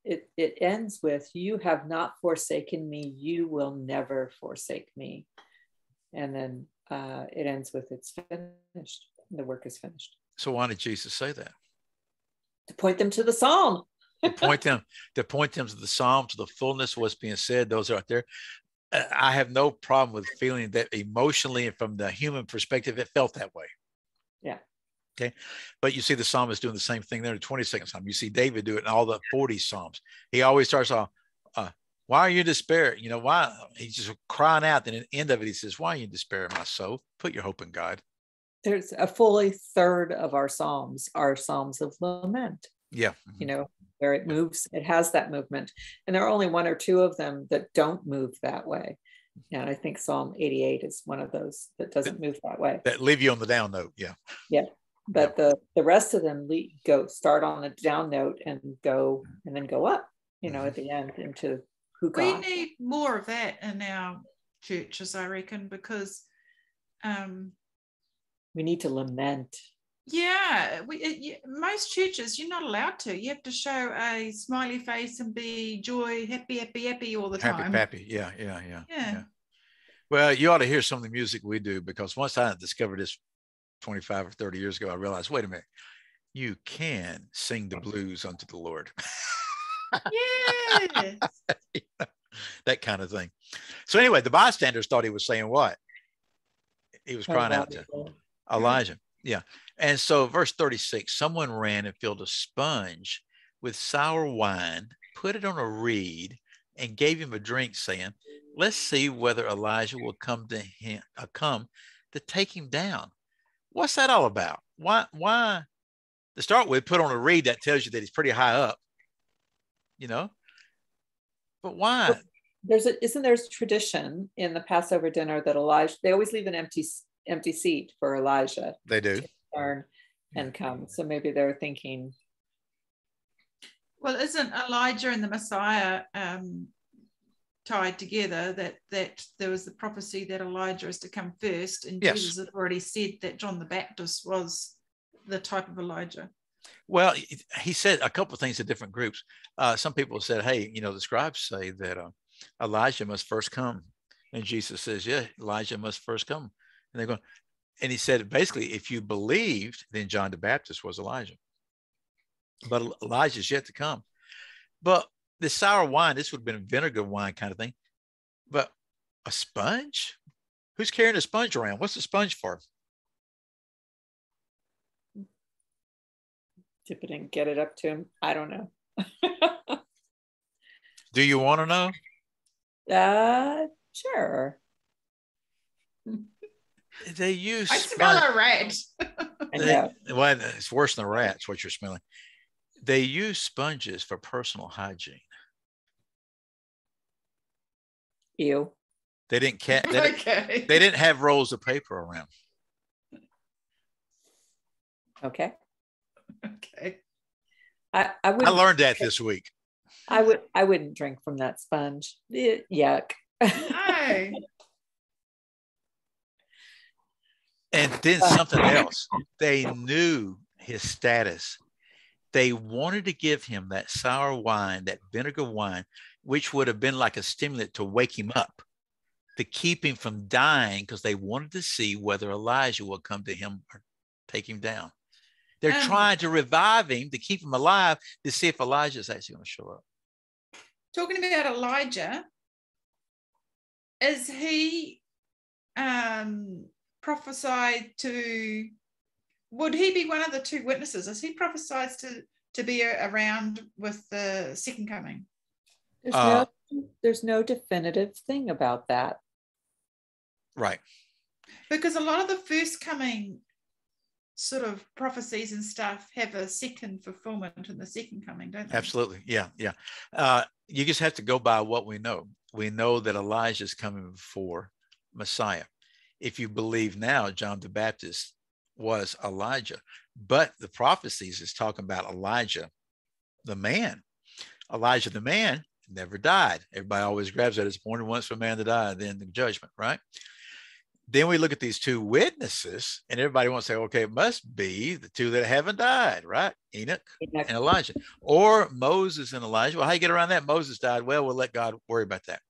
it ends with, you have not forsaken me, you will never forsake me. And then it ends with, it's finished. The work is finished. So why did Jesus say that? To point them to the Psalm. to point them to the Psalm, to the fullness of what's being said. Those are out there. I have no problem with feeling that emotionally and from the human perspective, it felt that way. Yeah. Okay. But you see the psalmist doing the same thing there in the 22nd Psalm. You see David do it in all the 40 Psalms. He always starts off, Why are you in despair? You know, why? He's just crying out. Then at the end of it, he says, why are you in despair, my soul? Put your hope in God. There's a fully third of our Psalms are Psalms of lament. Yeah. You know, where it moves, it has that movement. And there are only one or two of them that don't move that way. And I think Psalm 88 is one of those that doesn't move that way. That leave you on the down note. Yeah. Yeah. But the rest of them start on the down note and go, and then go up, you know, at the end into who God. We need more of that in our churches, I reckon, because we need to lament. Yeah, most churches, you're not allowed to. You have to show a smiley face and be joy, happy all the time. Happy. Yeah. Well, you ought to hear some of the music we do, because once I discovered this 25 or 30 years ago, I realized, wait a minute, you can sing the blues unto the Lord. Yes. That kind of thing. So anyway, the bystanders thought he was saying what? He was crying out to Elijah. Yeah. And so verse 36, someone ran and filled a sponge with sour wine, put it on a reed, and gave him a drink, saying, let's see whether Elijah will come to take him down. What's that all about? Why to start with, put on a reed? That tells you that he's pretty high up, you know, but why? Isn't there a tradition in the Passover dinner that Elijah, they always leave an empty seat for Elijah. They do. To turn and come. So maybe they're thinking. Well, isn't Elijah and the Messiah tied together, that there was the prophecy that Elijah is to come first, and yes. Jesus had already said that John the Baptist was the type of Elijah? Well, he said a couple of things to different groups. Some people said, hey, you know, the scribes say that Elijah must first come. And Jesus says, yeah, Elijah must first come. And they're going, and he said, basically, if you believed, then John the Baptist was Elijah. But Elijah's yet to come. But the sour wine, this would have been vinegar wine kind of thing. But a sponge? Who's carrying a sponge around? What's the sponge for? Dip it and get it up to him. I don't know. Do you want to know? Sure. They use. I smell a rat. Well, it's worse than a rat. It's what you're smelling. They use sponges for personal hygiene. Ew. They didn't they didn't have rolls of paper around. Okay. I learned that this week. I wouldn't drink from that sponge. Yuck. No. And then something else. They knew his status. They wanted to give him that sour wine, that vinegar wine, which would have been like a stimulant to wake him up, to keep him from dying, because they wanted to see whether Elijah would come to him or take him down. They're trying to revive him, to keep him alive, to see if Elijah is actually going to show up. Talking about Elijah, is he prophesied to, would he be one of the two witnesses? Is he prophesied to be around with the second coming? There's no definitive thing about that. Right. Because a lot of the first coming sort of prophecies and stuff have a second fulfillment in the second coming, don't they? Absolutely. Yeah. You just have to go by what we know. We know that Elijah is coming before Messiah. If you believe now, John the Baptist was Elijah, but the prophecies is talking about Elijah, the man. Elijah, the man, never died. Everybody always grabs that. It's appointed once for a man to die, then the judgment, right? Then we look at these two witnesses, and everybody wants to say, okay, it must be the two that haven't died, right? Enoch and Elijah, or Moses and Elijah. Well, how you get around that? Moses died. Well, we'll let God worry about that.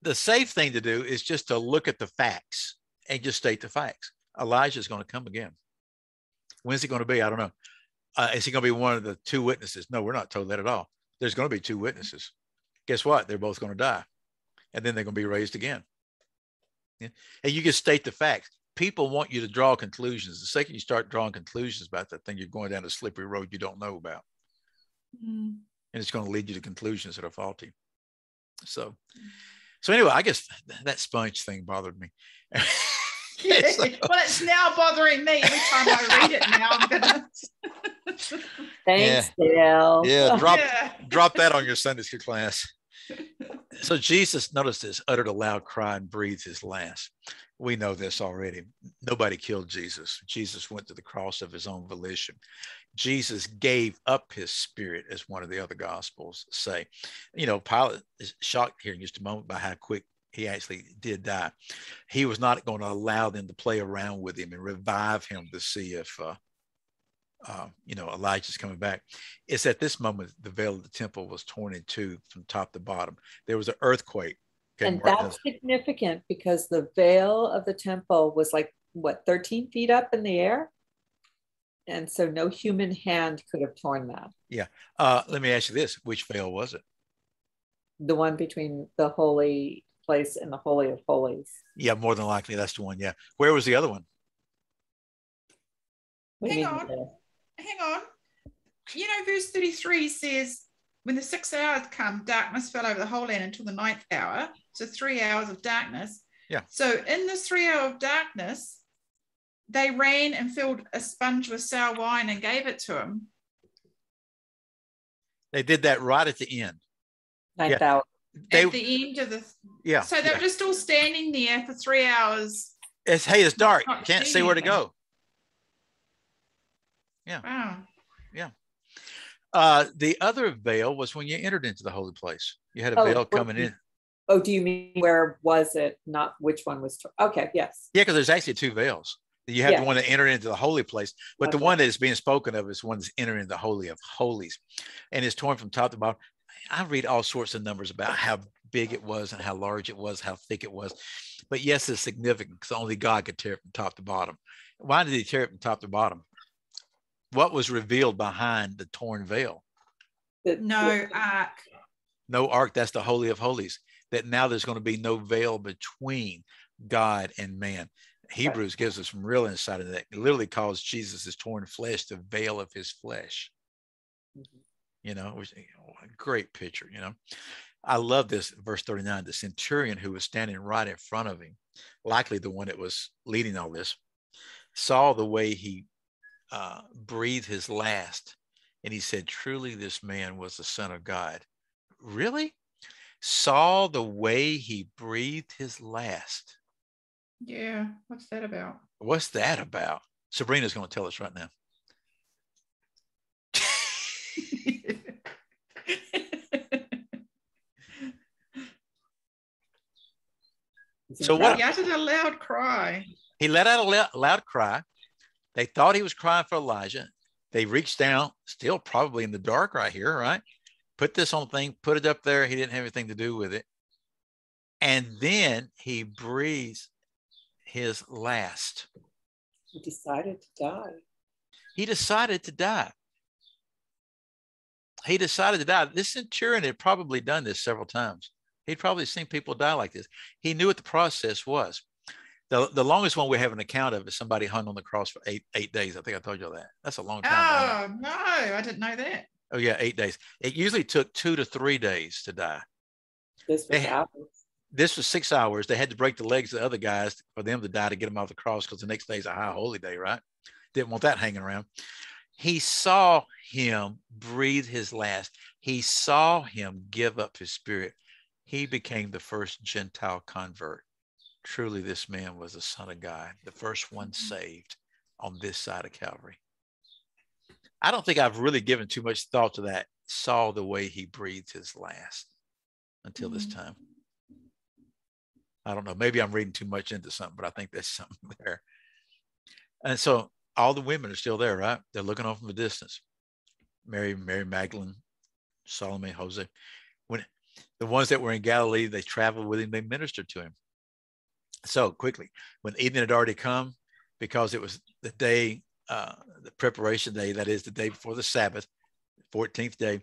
The safe thing to do is just to look at the facts and just state the facts. Elijah is going to come again. When's he going to be? I don't know. Is he going to be one of the two witnesses? No, we're not told that at all. There's going to be two witnesses. Guess what? They're both going to die. And then they're going to be raised again. Yeah. And you just state the facts. People want you to draw conclusions. The second you start drawing conclusions about that thing, you're going down a slippery road you don't know about. Mm. and it's going to lead you to conclusions that are faulty. So anyway, I guess that sponge thing bothered me. So, well, it's now bothering me every time I read it. Now I'm gonna. Thanks, Dale. Yeah, drop that on your Sunday school class. So Jesus, notice this, uttered a loud cry and breathed his last. We know this already. Nobody killed Jesus. Jesus went to the cross of his own volition. Jesus gave up his spirit, as one of the other gospels say. Pilate is shocked here in just a moment by how quick he actually did die. He was not going to allow them to play around with him and revive him to see if Elijah's coming back. It's at this moment the veil of the temple was torn in two from top to bottom. There was an earthquake. Okay, and that's significant because the veil of the temple was 13 feet up in the air. And so no human hand could have torn that. Yeah. Let me ask you this. Which veil was it? The one between the holy place and the Holy of Holies. Yeah, more than likely that's the one. Yeah. Where was the other one? Hang on. Verse 33 says, when the 6 hours come, darkness fell over the whole land until the 9th hour. So 3 hours of darkness. Yeah. So in this 3 hour of darkness, they ran and filled a sponge with sour wine and gave it to him. They did that right at the end. 9th hour. At the end of the... Yeah. So they were just all standing there for 3 hours. It's dark. Can't see where to go. Yeah. Wow. Yeah. The other veil was when you entered into the holy place. You had a veil coming in. Oh, do you mean where was it? Not which one was... Okay, yes. Yeah, because there's actually two veils. You have the one that entered into the holy place, but the one that is being spoken of is one that's entering into the Holy of Holies, and it's torn from top to bottom. I read all sorts of numbers about how big it was and how large it was, how thick it was. But yes, it's significant because only God could tear it from top to bottom. Why did he tear it from top to bottom? What was revealed behind the torn veil? No ark. No ark. That's the Holy of Holies. That now there's going to be no veil between God and man. Hebrews gives us some real insight into that. It literally calls Jesus' torn flesh the veil of his flesh. Which a great picture. I love this, verse 39. The centurion who was standing right in front of him, likely the one that was leading all this, saw the way he breathed his last, and he said, truly this man was the Son of God. Really? Saw the way he breathed his last. Yeah, what's that about? What's that about? Sabrina's going to tell us right now. So what? He uttered a loud cry. He let out a loud cry. They thought he was crying for Elijah. They reached down, still probably in the dark right here, right? Put this on the thing, put it up there. He didn't have anything to do with it. And then he breathes his last. He decided to die. He decided to die. He decided to die. This centurion had probably done this several times. He'd probably seen people die like this. He knew what the process was. The longest one we have an account of is somebody hung on the cross for eight days. I think I told you that. That's a long time. Oh, no, I didn't know that. Oh, yeah, 8 days. It usually took 2 to 3 days to die. This was hours. This was 6 hours. They had to break the legs of the other guys for them to die to get them off the cross because the next day is a high holy day, right? Didn't want that hanging around. He saw him breathe his last. He saw him give up his spirit. He became the first Gentile convert. Truly, this man was the Son of God, the first one saved on this side of Calvary. I don't think I've really given too much thought to that. Saw the way he breathed his last until this time. I don't know. Maybe I'm reading too much into something, but I think there's something there. And so all the women are still there, right? They're looking on from a distance. Mary Magdalene, Salome, Jose. When the ones that were in Galilee, they traveled with him, they ministered to him. So quickly, when evening had already come, because it was the day, the preparation day, that is the day before the Sabbath, 14th day,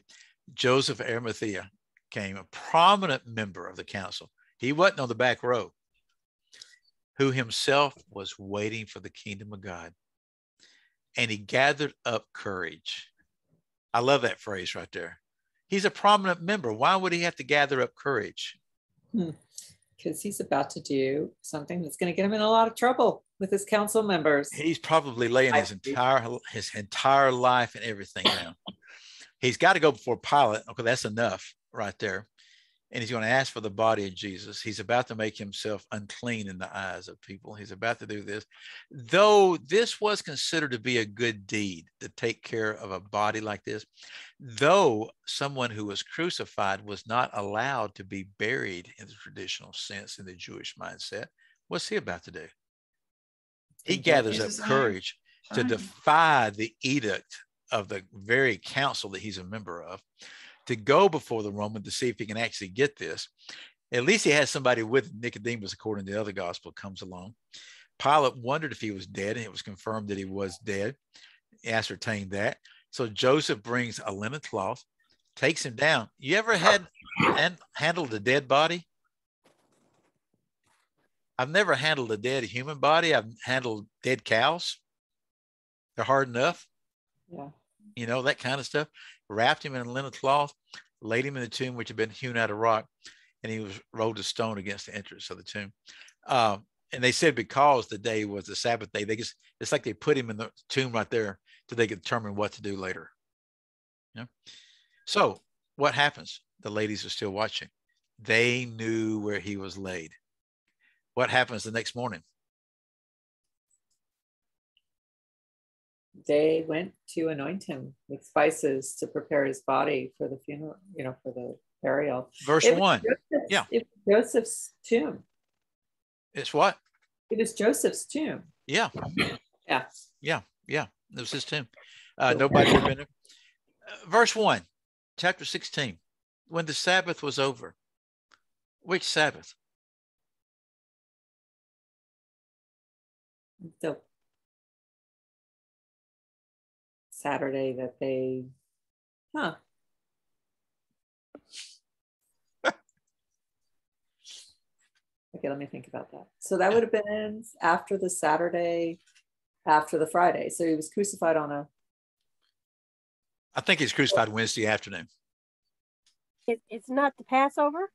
Joseph of Arimathea came, a prominent member of the council. He wasn't on the back row, who himself was waiting for the kingdom of God. And he gathered up courage. I love that phrase right there. He's a prominent member. Why would he have to gather up courage? Because he's about to do something that's going to get him in a lot of trouble with his council members. He's probably laying his entire life and everything down. He's got to go before Pilate. Okay, that's enough right there. And he's going to ask for the body of Jesus. He's about to make himself unclean in the eyes of people. He's about to do this. Though this was considered to be a good deed to take care of a body like this, though someone who was crucified was not allowed to be buried in the traditional sense in the Jewish mindset, what's he about to do? He gathers up courage to defy the edict of the very council that he's a member of, to go before the Roman to see if he can actually get this. At least he has somebody with him. Nicodemus, according to the other gospel, comes along. Pilate wondered if he was dead, and it was confirmed that he was dead. He ascertained that. So Joseph brings a linen cloth, takes him down. You ever had handled a dead body? I've never handled a dead human body. I've handled dead cows. They're hard enough. Yeah. You know, that kind of stuff. Wrapped him in a linen cloth, laid him in the tomb, which had been hewn out of rock, and he was rolled a stone against the entrance of the tomb. And they said because the day was the Sabbath day, it's like they put him in the tomb right there so they could determine what to do later. Yeah. So what happens? The ladies are still watching. They knew where he was laid. What happens the next morning? They went to anoint him with spices to prepare his body for the funeral, for the burial. Verse 1. Yeah. It was Joseph's tomb. It's what? It was Joseph's tomb. Yeah. Yeah. Yeah. Yeah. It was his tomb. Nobody had been there. Verse 1, chapter 16. When the Sabbath was over. Which Sabbath? The Saturday that they, Okay, let me think about that. So that would have been after the Saturday, after the Friday. So he was crucified on I think he's crucified Wednesday afternoon. It's not the Passover?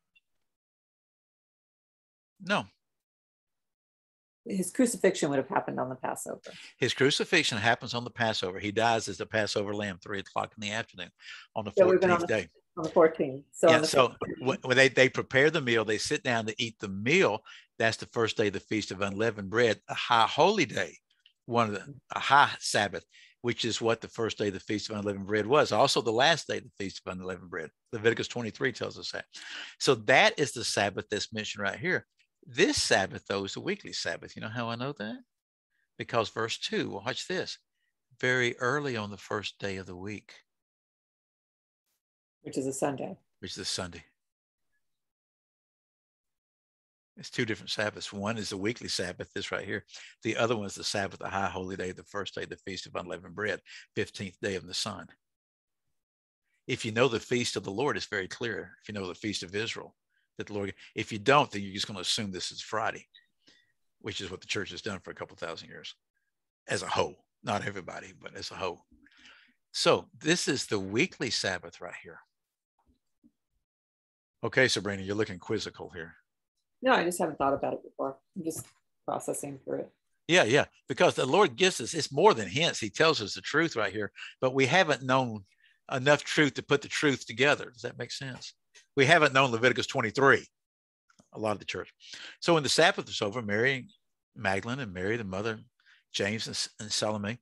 No. His crucifixion would have happened on the Passover. His crucifixion happens on the Passover. He dies as the Passover lamb, 3 o'clock in the afternoon on the 14th day. On the 14th. So when they prepare the meal, they sit down to eat the meal. That's the first day of the Feast of Unleavened Bread, a high holy day, a high Sabbath, which is what the first day of the Feast of Unleavened Bread was. Also the last day of the Feast of Unleavened Bread. Leviticus 23 tells us that. So that is the Sabbath that's mentioned right here. This Sabbath, though, is the weekly Sabbath. You know how I know that? Because verse 2, watch this. Very early on the first day of the week. Which is a Sunday. Which is a Sunday. It's two different Sabbaths. One is the weekly Sabbath, this right here. The other one is the Sabbath, the high holy day, the first day of the Feast of Unleavened Bread, 15th day of the sun. If you know the feast of the Lord, it's very clear. If you know the feast of Israel, that the Lord, if you don't, then you're just going to assume this is Friday, which is what the church has done for a couple of thousand years as a whole. Not everybody, but as a whole. So this is the weekly Sabbath right here. Okay, Sabrina, you're looking quizzical here. No, I just haven't thought about it before. I'm just processing through it. Yeah, because the Lord gives us, it's more than hints. He tells us the truth right here, but we haven't known enough truth to put the truth together. Does that make sense? We haven't known Leviticus 23, a lot of the church. So when the Sabbath was over, Mary Magdalene and Mary, the mother, James and Salome,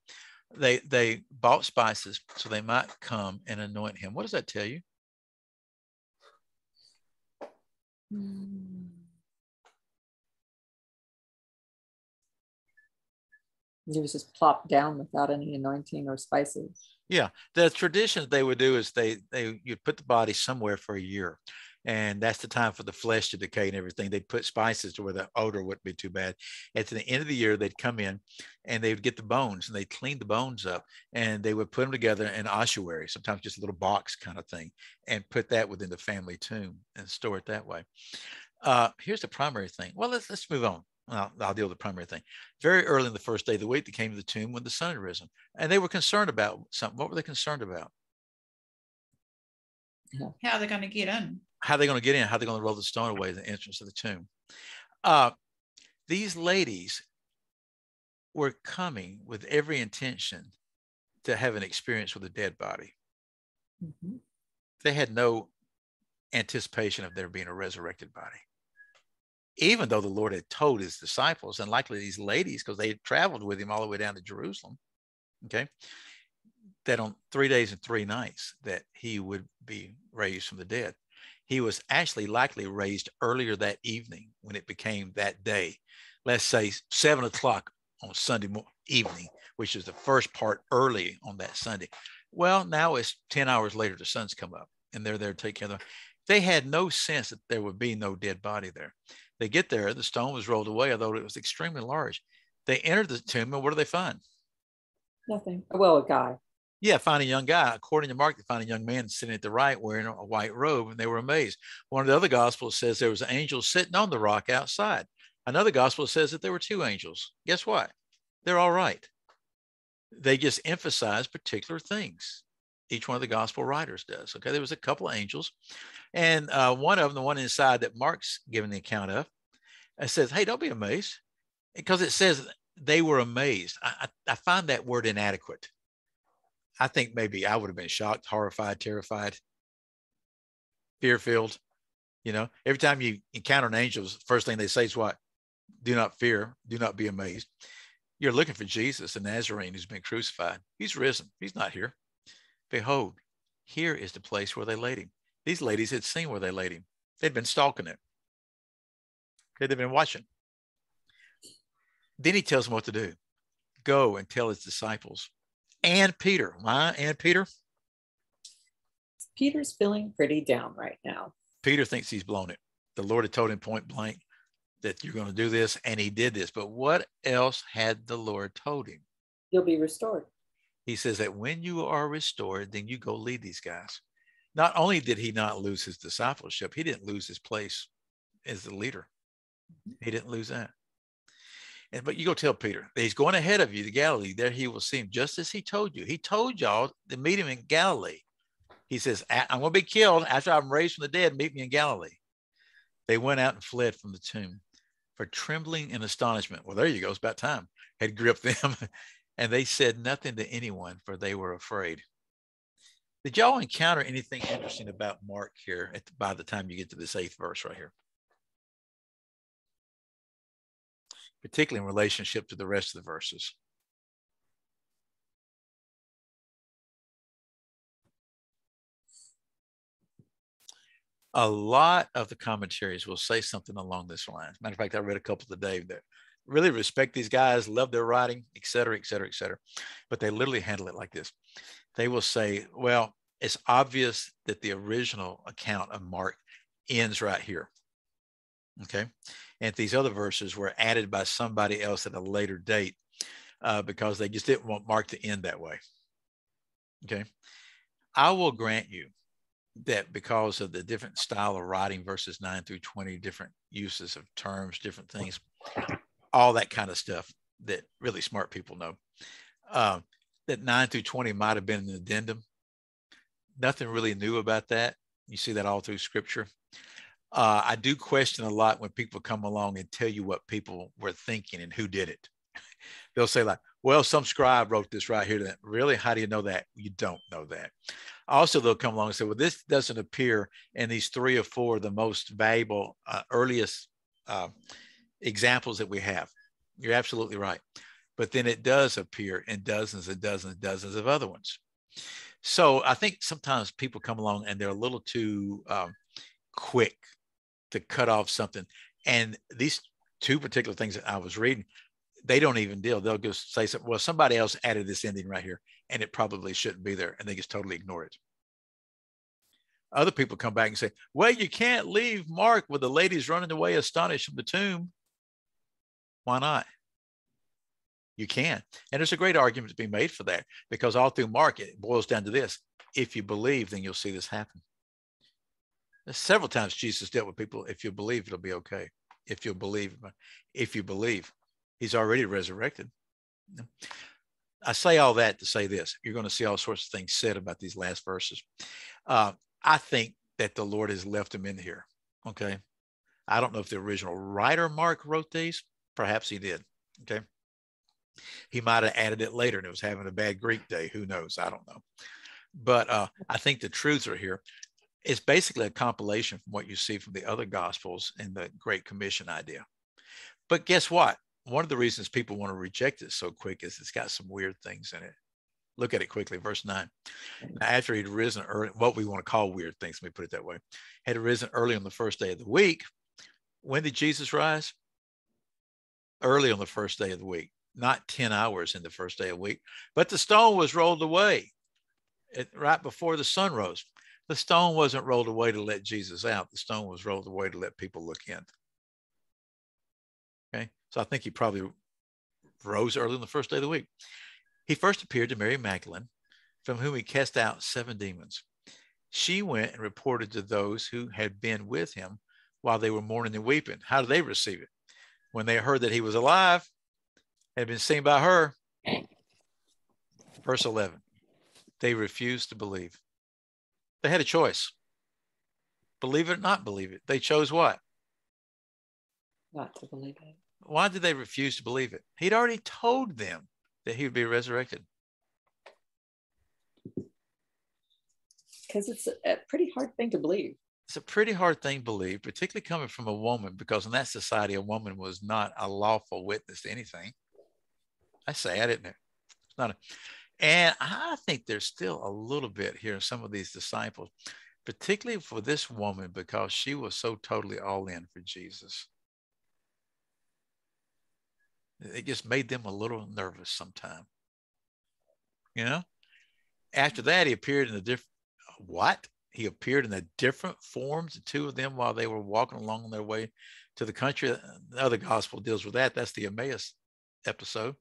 they bought spices so they might come and anoint him. What does that tell you? He was just plopped down without any anointing or spices. Yeah, the tradition they would do is you'd put the body somewhere for a year, and that's the time for the flesh to decay and everything. They'd put spices to where the odor wouldn't be too bad. At the end of the year, they'd come in and they would get the bones and they'd clean the bones up and they would put them together in ossuary, sometimes just a little box kind of thing, and put that within the family tomb and store it that way. Here's the primary thing. Well, let's move on. I'll deal with the primary thing. Very early in the first day of the week, they came to the tomb when the sun had risen. And they were concerned about something. What were they concerned about? How are they going to get in? How are they going to get in? How are they going to roll the stone away at the entrance of the tomb? These ladies were coming with every intention to have an experience with a dead body. Mm-hmm. They had no anticipation of there being a resurrected body, even though the Lord had told his disciples, and likely these ladies, because they had traveled with him all the way down to Jerusalem, okay, that on 3 days and 3 nights that he would be raised from the dead. He was actually likely raised earlier that evening when it became that day. Let's say 7 o'clock on Sunday evening, which is the first part early on that Sunday. Well, now it's 10 hours later, the sun's come up and they're there to take care of them. They had no sense that there would be no dead body there. They get there, the stone was rolled away, although it was extremely large. They entered the tomb, and what do they find? Nothing. Well, a guy. Yeah, find a young guy. According to Mark, they find a young man sitting at the right wearing a white robe, and they were amazed. One of the other gospels says there was an angel sitting on the rock outside. Another gospel says that there were 2 angels. Guess what? They're all right. They just emphasize particular things. Each one of the gospel writers does. Okay, there was a couple of angels, and one of them, the one inside that Mark's giving the account of, says, "Hey, don't be amazed," because it says they were amazed. I find that word inadequate. I think maybe I would have been shocked, horrified, terrified, fear-filled. You know, every time you encounter an angel, the first thing they say is what? Do not fear, do not be amazed. You're looking for Jesus, the Nazarene who's been crucified. He's risen. He's not here. Behold, here is the place where they laid him. These ladies had seen where they laid him. They'd been stalking it. They'd been watching. Then he tells them what to do. Go and tell his disciples and Peter. Why and Peter? Peter's feeling pretty down right now. Peter thinks he's blown it. The Lord had told him point blank that you're going to do this, and he did this. But what else had the Lord told him? You'll be restored. He says that when you are restored, then you go lead these guys. Not only did he not lose his discipleship, he didn't lose his place as the leader. He didn't lose that. But you go tell Peter that he's going ahead of you to Galilee. There he will see him just as he told you. He told y'all to meet him in Galilee. He says, I'm going to be killed after I'm raised from the dead. Meet me in Galilee. They went out and fled from the tomb, for trembling and astonishment. Well, there you go. It's about time. Had gripped them. And they said nothing to anyone, for they were afraid. Did y'all encounter anything interesting about Mark here by the time you get to this 8th verse right here? Particularly in relationship to the rest of the verses. A lot of the commentaries will say something along this line. Matter of fact, I read a couple today that really respect these guys, love their writing, et cetera, et cetera, et cetera. But they literally handle it like this. They will say, well, it's obvious that the original account of Mark ends right here. Okay. And these other verses were added by somebody else at a later date because they just didn't want Mark to end that way. Okay. I will grant you that because of the different style of writing, verses 9 through 20, different uses of terms, different things, all that kind of stuff that really smart people know, that 9 through 20 might have been an addendum. Nothing really new about that. You see that all through scripture. I do question a lot when people come along and tell you what people were thinking and who did it. They'll say like, well, some scribe wrote this right here. That really, how do you know that? You don't know that. Also, they'll come along and say, well, this doesn't appear in these 3 or 4 of the most valuable, earliest examples that we have. You're absolutely right. But then it does appear in dozens and dozens and dozens of other ones. So I think sometimes people come along and they're a little too quick to cut off something. And these 2 particular things that I was reading, they don't even deal. They'll just say something, well, somebody else added this ending right here, and it probably shouldn't be there. And they just totally ignore it. Other people come back and say, well, you can't leave Mark with the ladies running away astonished from the tomb. Why not? You can. And there's a great argument to be made for that, because all through Mark, it boils down to this. If you believe, then you'll see this happen. Several times Jesus dealt with people. If you believe, it'll be okay. If you believe, he's already resurrected. I say all that to say this. You're going to see all sorts of things said about these last verses. I think that the Lord has left them in here. Okay. I don't know if the original writer, Mark, wrote these. Perhaps he did. Okay. He might have added it later and it was having a bad Greek day. Who knows? I don't know. But I think the truths are here. It's basically a compilation from what you see from the other Gospels and the Great Commission idea. But guess what? One of the reasons people want to reject it so quick is it's got some weird things in it. Look at it quickly, verse 9. Now, after he'd risen early, what we want to call weird things, let me put it that way, had risen early on the first day of the week. When did Jesus rise? Early on the first day of the week, not 10 hours in the first day of the week, but the stone was rolled away right before the sun rose. The stone wasn't rolled away to let Jesus out. The stone was rolled away to let people look in. Okay, so I think he probably rose early on the first day of the week. He first appeared to Mary Magdalene, from whom he cast out 7 demons. She went and reported to those who had been with him while they were mourning and weeping. How did they receive it? When they heard that he was alive, had been seen by her. Verse 11, they refused to believe. They had a choice. Believe it or not believe it. They chose what? Not to believe it. Why did they refuse to believe it? He'd already told them that he would be resurrected. Because it's a pretty hard thing to believe. It's a pretty hard thing to believe, particularly coming from a woman, because in that society, a woman was not a lawful witness to anything. That's sad, isn't it? It's not. And I think there's still a little bit here in some of these disciples, particularly for this woman, because she was so totally all in for Jesus. It just made them a little nervous sometime. You know? After that, he appeared in a different, what? He appeared in a different form to 2 of them while they were walking along on their way to the country. The other gospel deals with that. That's the Emmaus episode.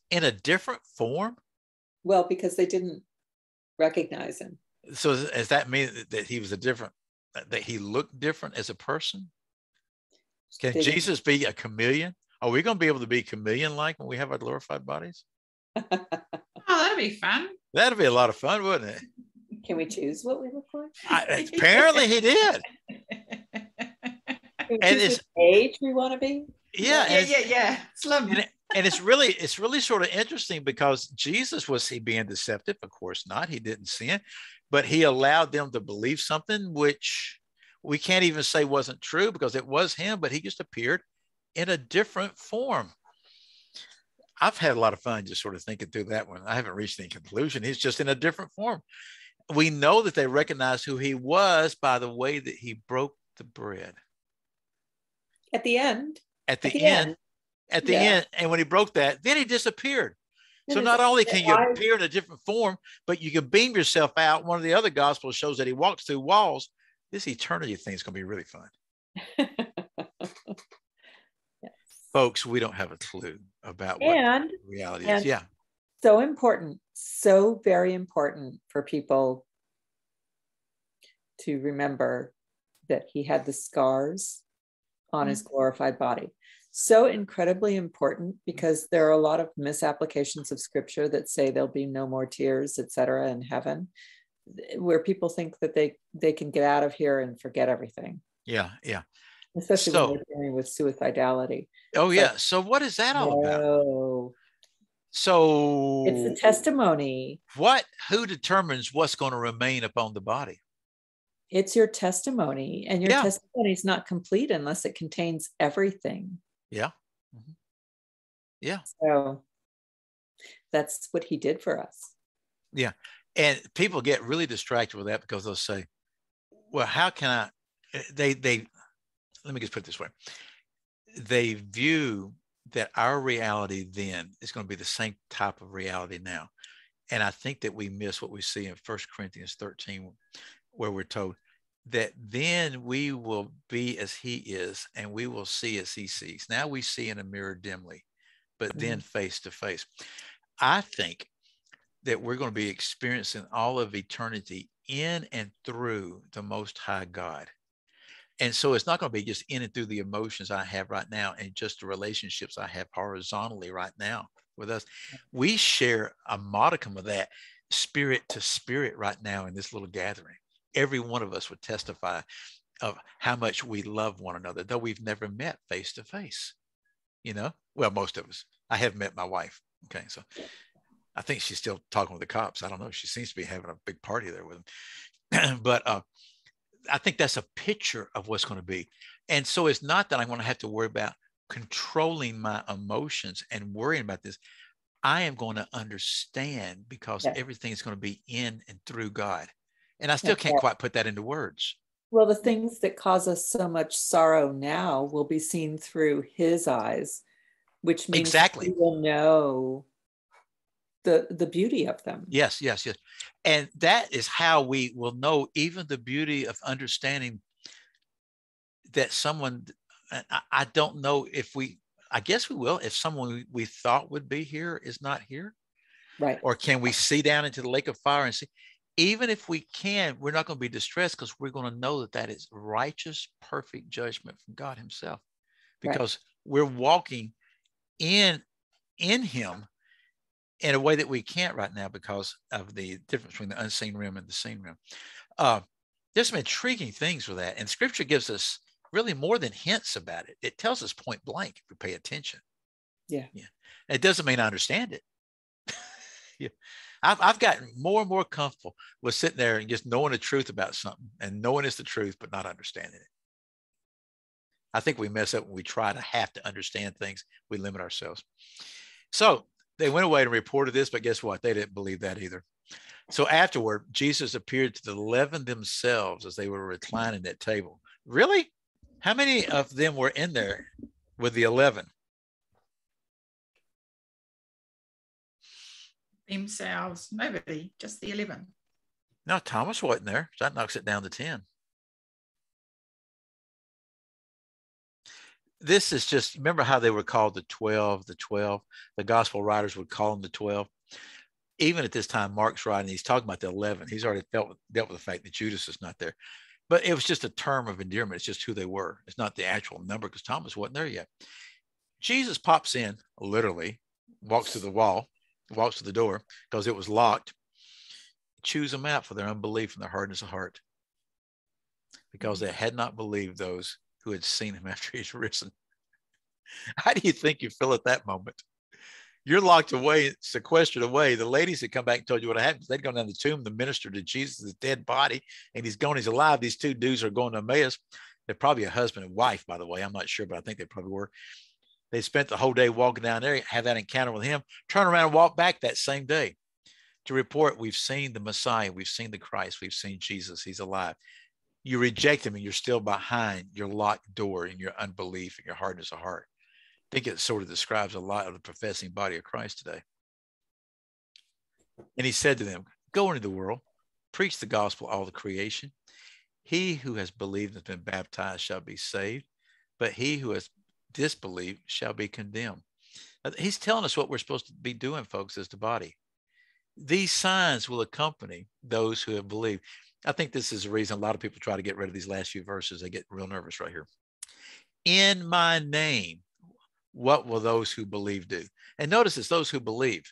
In a different form? Well, because they didn't recognize him. So does that mean that he was that he looked different as a person? Can Jesus be a chameleon? Are we going to be able to be chameleon-like when we have our glorified bodies? Oh, that'd be fun. That'd be a lot of fun, wouldn't it? Can we choose what we look like? Apparently he did. And it's age we want to be. Yeah. Slim. And it's really sort of interesting because Jesus, was he being deceptive? Of course not. He didn't sin, but he allowed them to believe something which we can't even say wasn't true because it was him, but he just appeared in a different form. I've had a lot of fun just sort of thinking through that one. I haven't reached any conclusion. He's just in a different form. We know that they recognized who he was by the way that he broke the bread. At the end. At the end. And when he broke that, then he disappeared. So not only can you appear in a different form, but you can beam yourself out. One of the other gospels shows that he walks through walls. This eternity thing is going to be really fun. Yes. Folks, we don't have a clue about what reality is. Yeah. So important, so very important for people to remember that he had the scars on his glorified body. So incredibly important because there are a lot of misapplications of scripture that say there'll be no more tears, etc., in heaven, where people think that they can get out of here and forget everything. Yeah. Especially when they're dealing with suicidality. Oh, yeah. So what is that all about? So it's a testimony. Who determines what's going to remain upon the body? It's your testimony, and your testimony is not complete unless it contains everything. Yeah. Mm-hmm. Yeah. So that's what he did for us. Yeah. And people get really distracted with that because they'll say, well, how can I, let me just put it this way. They view that our reality then is going to be the same type of reality now. And I think that we miss what we see in 1 Corinthians 13, where we're told that then we will be as he is and we will see as he sees. Now we see in a mirror dimly, but then face to face. I think that we're going to be experiencing all of eternity in and through the Most High God. And so it's not going to be just in and through the emotions I have right now and just the relationships I have horizontally right now with us. We share a modicum of that spirit to spirit right now in this little gathering. every one of us would testify of how much we love one another, though we've never met face to face. You know, well, most of us. I have met my wife. Okay, so I think she's still talking with the cops. I don't know. She seems to be having a big party there with them. But I think that's a picture of what's going to be. And so it's not that I'm going to have to worry about controlling my emotions and worrying about this. I am going to understand because everything is going to be in and through God. And I still can't quite put that into words. Well, the things that cause us so much sorrow now will be seen through his eyes, which means we will know the beauty of them. Yes. And that is how we will know even the beauty of understanding that someone, I don't know if I guess we will, if someone we thought would be here is not here. Right. Or can we see down into the lake of fire and see? Even if we can, we're not going to be distressed because we're going to know that that is righteous, perfect judgment from God himself, because we're walking in him in a way that we can't right now because of the difference between the unseen realm and the seen realm. There's some intriguing things with that. And scripture gives us really more than hints about it. It tells us point blank if we pay attention. Yeah. It doesn't mean I understand it. I've gotten more and more comfortable with sitting there and just knowing the truth about something and knowing it's the truth, but not understanding it. I think we mess up when we try to have to understand things. We limit ourselves. So they went away and reported this, but guess what? They didn't believe that either. So afterward, Jesus appeared to the 11 themselves as they were reclining at table. Really? How many of them were in there with the 11? Themselves, nobody, just the 11. No, Thomas wasn't there. So that knocks it down to 10. This is just, remember how they were called the 12. The gospel writers would call them the 12. Even at this time, Mark's writing, he's talking about the 11. He's already dealt with the fact that Judas is not there. But it was just a term of endearment. It's just who they were. It's not the actual number because Thomas wasn't there yet. Jesus pops in, literally, walks to the wall, walks to the door because it was locked, chews them out for their unbelief and their hardness of heart because they had not believed those who had seen him after he's risen. How do you think you feel at that moment? You're locked away, sequestered away. The ladies had come back and told you what happened. They'd gone down the tomb to minister to Jesus' dead body, and he's gone, he's alive. These two dudes are going to Emmaus. They're probably a husband and wife, by the way. I'm not sure, but I think they probably were. They spent the whole day walking down there, have that encounter with him, turn around and walk back that same day to report, we've seen the Messiah, we've seen the Christ, we've seen Jesus, he's alive. You reject him and you're still behind your locked door in your unbelief and your hardness of heart. I think it sort of describes a lot of the professing body of Christ today. And he said to them, go into the world, preach the gospel, all the creation. He who has believed and been baptized shall be saved, but he who has disbelieved shall be condemned. He's telling us what we're supposed to be doing, folks, as the body. These signs will accompany those who have believed. I think this is the reason a lot of people try to get rid of these last few verses. They get real nervous right here. In my name, what will those who believe do? And notice it's those who believe.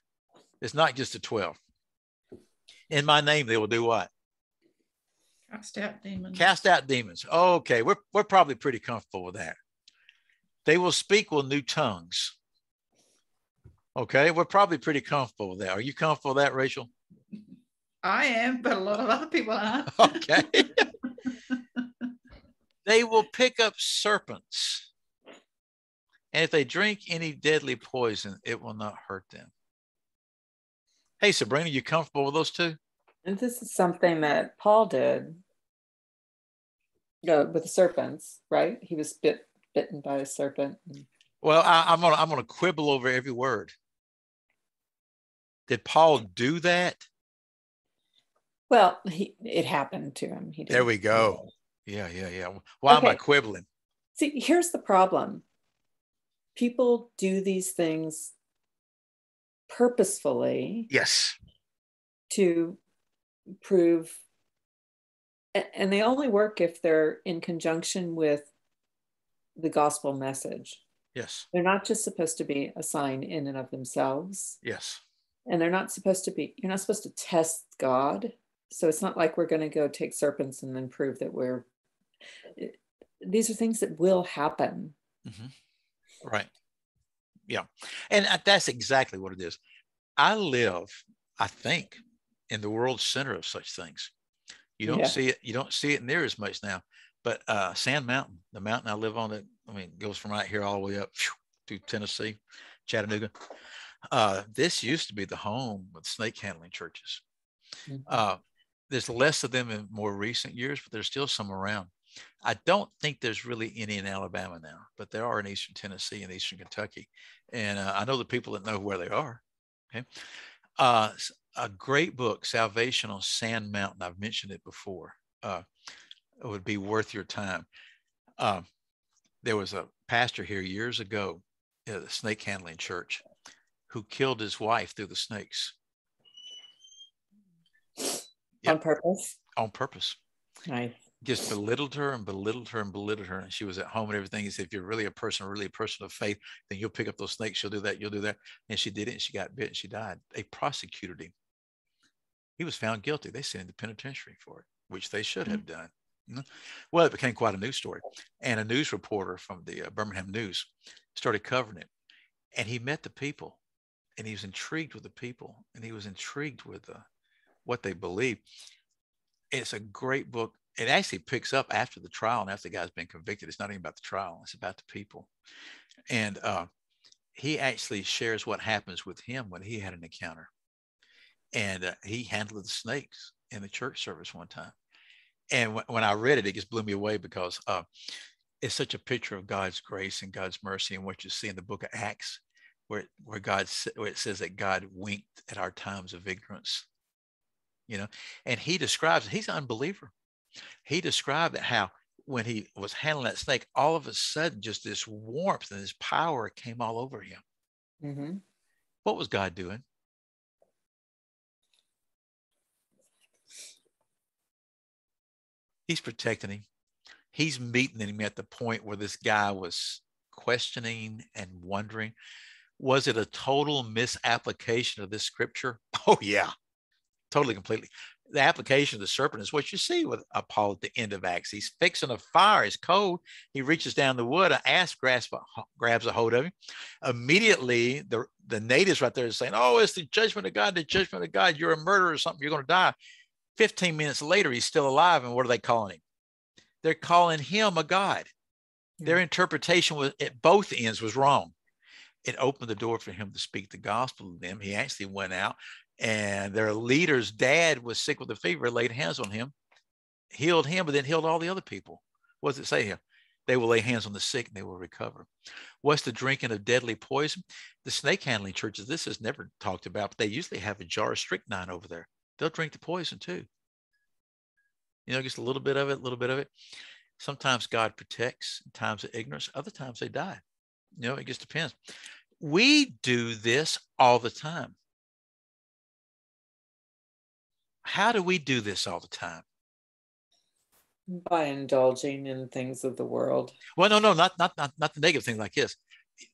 It's not just the 12. In my name, they will do what? Cast out demons. Cast out demons. Okay, we're probably pretty comfortable with that. They will speak with new tongues. Okay, we're probably pretty comfortable with that. Are you comfortable with that, Rachel? I am, but a lot of other people aren't. Okay. They will pick up serpents. And if they drink any deadly poison, it will not hurt them. Hey, Sabrina, you comfortable with those two? And this is something that Paul did with the serpents, right? He was bitten by a serpent. Well, I'm gonna quibble over every word. Did Paul do that? Well, it happened to him. There we go. Yeah. Why am I quibbling? See, here's the problem. People do these things purposefully. Yes. To prove, and they only work if they're in conjunction with the gospel message. Yes. They're not just supposed to be a sign in and of themselves. Yes. And they're not supposed to be, you're not supposed to test God So it's not like we're going to go take serpents and then prove that these are things that will happen. Mm-hmm. Right. Yeah. And that's exactly what it is. I live, I think, in the world center of such things. You don't see it. You don't see it near as much now. But Sand Mountain, the mountain I live on, goes from right here all the way up to Tennessee, Chattanooga. This used to be the home of snake handling churches. Mm-hmm. There's less of them in more recent years, but there's still some around. I don't think there's really any in Alabama now, but there are in Eastern Tennessee and Eastern Kentucky. And I know the people that know where they are. Okay. A great book, Salvation on Sand Mountain. I've mentioned it before. It would be worth your time. There was a pastor here years ago at a snake handling church who killed his wife through the snakes. Yep. On purpose? On purpose. Nice. Just belittled her and belittled her and belittled her. And she was at home and everything. He said, if you're really a person of faith, then you'll pick up those snakes. You'll do that. You'll do that. And she did it. And she got bit and she died. They prosecuted him. He was found guilty. They sent him to penitentiary for it, which they should have done. Well, it became quite a news story. And a news reporter from the Birmingham News started covering it. And he met the people. And he was intrigued with the people. And he was intrigued with what they believe. It's a great book. It actually picks up after the trial and after the guy's been convicted. It's not even about the trial. It's about the people. And he actually shares what happens with him when he had an encounter. And he handled the snakes in the church service one time. And when I read it, it just blew me away because it's such a picture of God's grace and God's mercy and what you see in the book of Acts, where it says that God winked at our times of ignorance. And he describes, he's an unbeliever. He described how when he was handling that snake, all of a sudden, just this warmth and this power came all over him. Mm-hmm. What was God doing? He's protecting him. He's meeting him at the point where this guy was questioning and wondering, was it a total misapplication of this scripture? Oh, yeah, totally, completely. The application of the serpent is what you see with Paul at the end of Acts. He's fixing a fire. It's cold. He reaches down the wood. An asp grabs a hold of him. Immediately, the natives right there are saying, oh, it's the judgment of God, the judgment of God. You're a murderer or something. You're going to die. 15 minutes later, he's still alive. And what are they calling him? They're calling him a god. Yeah. Their interpretation at both ends was wrong. It opened the door for him to speak the gospel to them. He actually went out. And their leader's dad was sick with a fever, laid hands on him, healed him, but then healed all the other people. What does it say here? They will lay hands on the sick and they will recover. What's the drinking of deadly poison? The snake handling churches, this is never talked about, but they usually have a jar of strychnine over there. They'll drink the poison too. Just a little bit of it, Sometimes God protects in times of ignorance. Other times they die. It just depends. We do this all the time. How do we do this all the time? By indulging in things of the world. Well, no, not the negative things like this.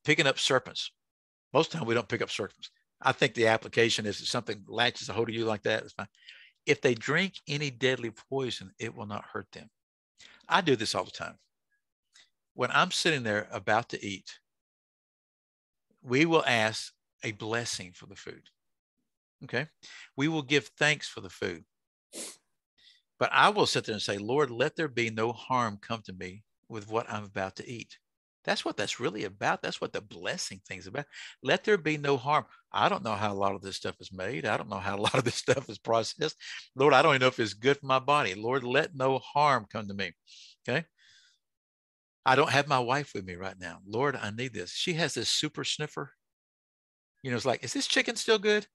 Picking up serpents. Most of the time we don't pick up serpents. I think the application is if something latches a hold of you like that, it's fine. If they drink any deadly poison, it will not hurt them. I do this all the time. When I'm sitting there about to eat, we will ask a blessing for the food. Okay. We will give thanks for the food. But I will sit there and say, Lord, let there be no harm come to me with what I'm about to eat. That's what that's really about. That's what the blessing thing's about. Let there be no harm. I don't know how a lot of this stuff is made. I don't know how a lot of this stuff is processed. Lord, I don't even know if it's good for my body. Lord, let no harm come to me. Okay. I don't have my wife with me right now. Lord, I need this. She has this super sniffer. It's like, is this chicken still good?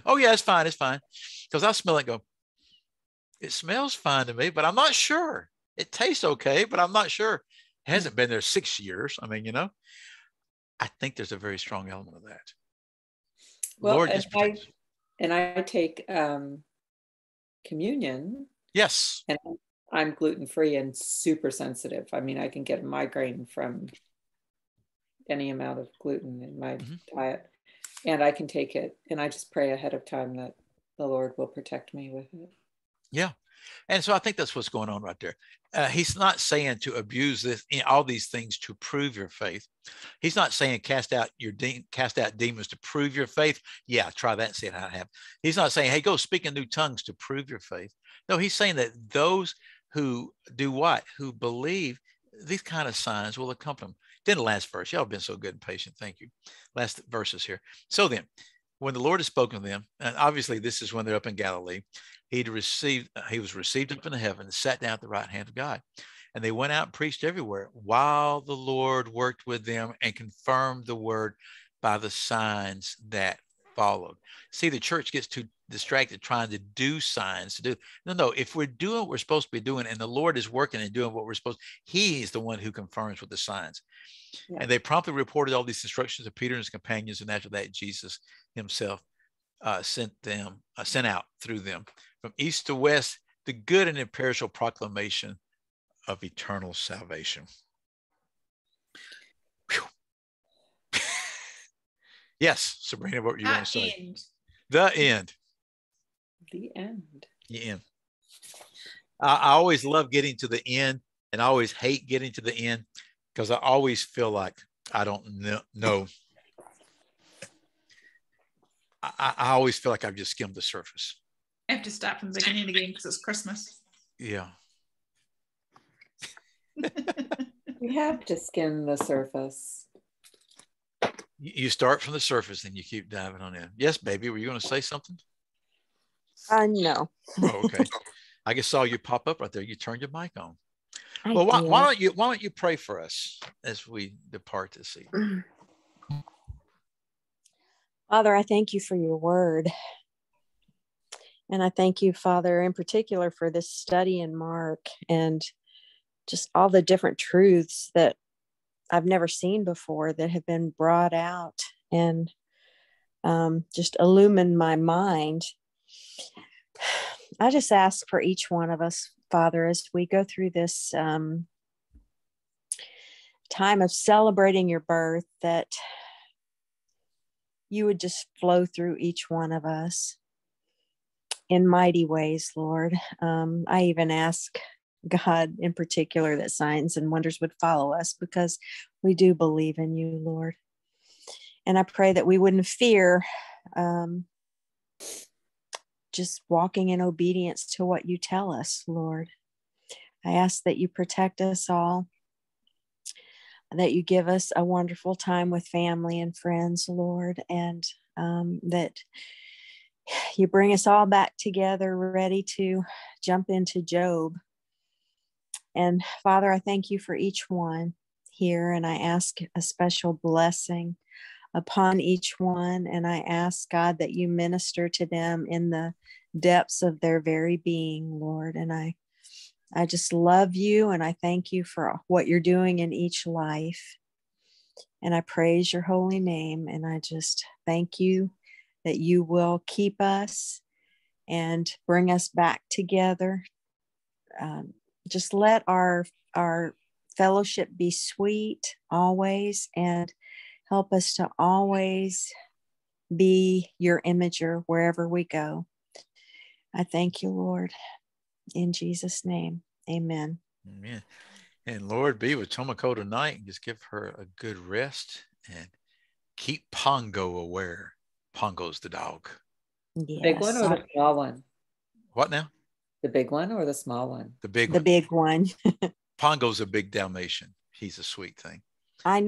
Oh yeah, it's fine. It's fine. Because I smell it and go, it smells fine to me, but I'm not sure. It tastes okay, but I'm not sure. It hasn't been there 6 years. I think there's a very strong element of that. Well, Lord, I take communion. Yes. And I'm gluten-free and super sensitive. I can get a migraine from any amount of gluten in my diet. And I can take it, and I just pray ahead of time that the Lord will protect me with it. Yeah. And so I think that's what's going on right there. He's not saying to abuse all these things to prove your faith. He's not saying cast out demons to prove your faith. Yeah, try that and see how it happens. He's not saying, hey, go speak in new tongues to prove your faith. No, he's saying that those who do what? Who believe, these kind of signs will accompany them. Then the last verse. Y'all have been so good and patient. Thank you. Last verses here. So then, when the Lord has spoken to them, and obviously this is when they're up in Galilee, he was received up into heaven and sat down at the right hand of God. And they went out and preached everywhere while the Lord worked with them and confirmed the word by the signs that followed. See, the church gets too distracted trying to do signs to do. No, if we're doing what we're supposed to be doing and the Lord is working and doing what we're supposed to, he is the one who confirms with the signs. Yeah. And they promptly reported all these instructions to Peter and his companions. And after that, Jesus himself sent out through them from east to west, the good and imperishable proclamation of eternal salvation. Yes, Sabrina, what were you going to say? The end. The end. The end. I always love getting to the end, and I always hate getting to the end because I always feel like I don't know. I always feel like I've just skimmed the surface. I have to start from the beginning again because it's Christmas. Yeah. We have to skim the surface. You start from the surface and you keep diving on in. Yes, baby. Were you going to say something? No. Oh, okay. I just saw you pop up right there. You turned your mic on. Well, why don't you pray for us as we depart this evening? Father, I thank you for your word. And I thank you, Father, in particular for this study in Mark and just all the different truths that I've never seen before that have been brought out and just illumined my mind. I just ask for each one of us, Father, as we go through this time of celebrating your birth, that you would just flow through each one of us in mighty ways, Lord. I even ask God in particular that signs and wonders would follow us because we do believe in you, Lord. And I pray that we wouldn't fear just walking in obedience to what you tell us, Lord. I ask that you protect us all, that you give us a wonderful time with family and friends, Lord, and that you bring us all back together ready to jump into Job. And Father, I thank you for each one here, and I ask a special blessing upon each one. And I ask, God, that you minister to them in the depths of their very being, Lord. And I just love you, and I thank you for what you're doing in each life. And I praise your holy name, and I just thank you that you will keep us and bring us back together. Just let our fellowship be sweet always, and help us to always be your imager wherever we go. I thank you, Lord. In Jesus' name, amen. Amen. And Lord, be with Tomoko tonight and just give her a good rest and keep Pongo aware. Pongo's the dog. Yes. Big one or the small one? What now? The big one or the small one? The big one. The big one. Pongo's a big Dalmatian. He's a sweet thing. We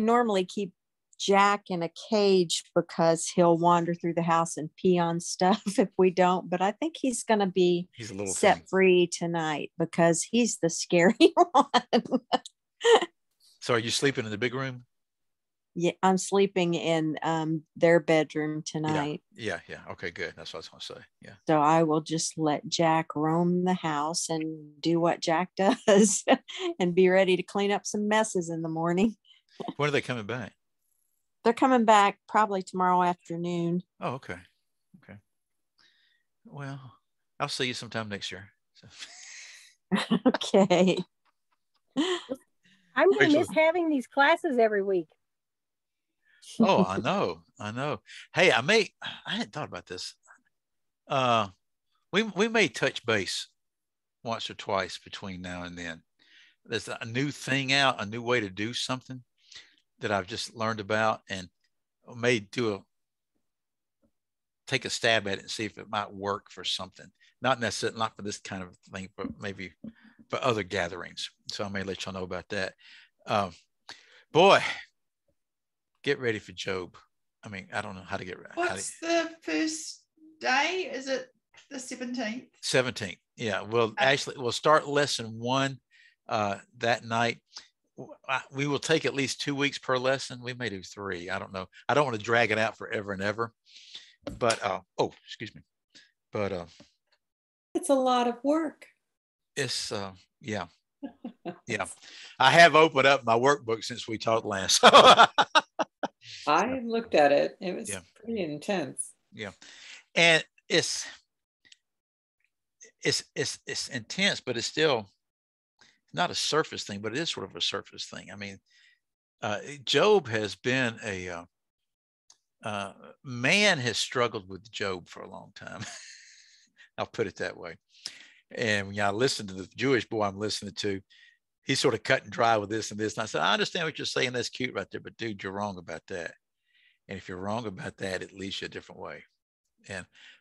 normally keep Jack in a cage because he'll wander through the house and pee on stuff if we don't. But I think he's going to be set free tonight because he's the scary one. So are you sleeping in the big room? Yeah, I'm sleeping in their bedroom tonight. Yeah. Okay, good. That's what I was going to say. Yeah. So I will just let Jack roam the house and do what Jack does and be ready to clean up some messes in the morning. When are they coming back? They're coming back probably tomorrow afternoon. Oh, okay. Well, I'll see you sometime next year. So. Okay. I'm going to miss having these classes every week. Oh, I know. Hey, I hadn't thought about this. We may touch base once or twice between now and then. There's a new thing out, a new way to do something that I've just learned about, and may take a stab at it and see if it might work for something. Not necessarily, not for this kind of thing, but maybe for other gatherings. So I may let y'all know about that. Boy, get ready for Job. I mean, I don't know how to get ready. What's the first day? Is it the 17th? 17th. Yeah. Well, actually, we'll start lesson 1 that night. We will take at least 2 weeks per lesson. We may do 3. I don't know. I don't want to drag it out forever and ever. But excuse me. But it's a lot of work. It's yeah. I have opened up my workbook since we talked last. I looked at it. It was pretty intense. Yeah. And it's intense, but it's still not a surface thing, but it is sort of a surface thing. I mean, Job has been man has struggled with Job for a long time. I'll put it that way. And when I listened to the Jewish boy I'm listening to, he's sort of cut and dry with this and this. And I said, I understand what you're saying. That's cute right there, but dude, you're wrong about that. And if you're wrong about that, it leads you a different way.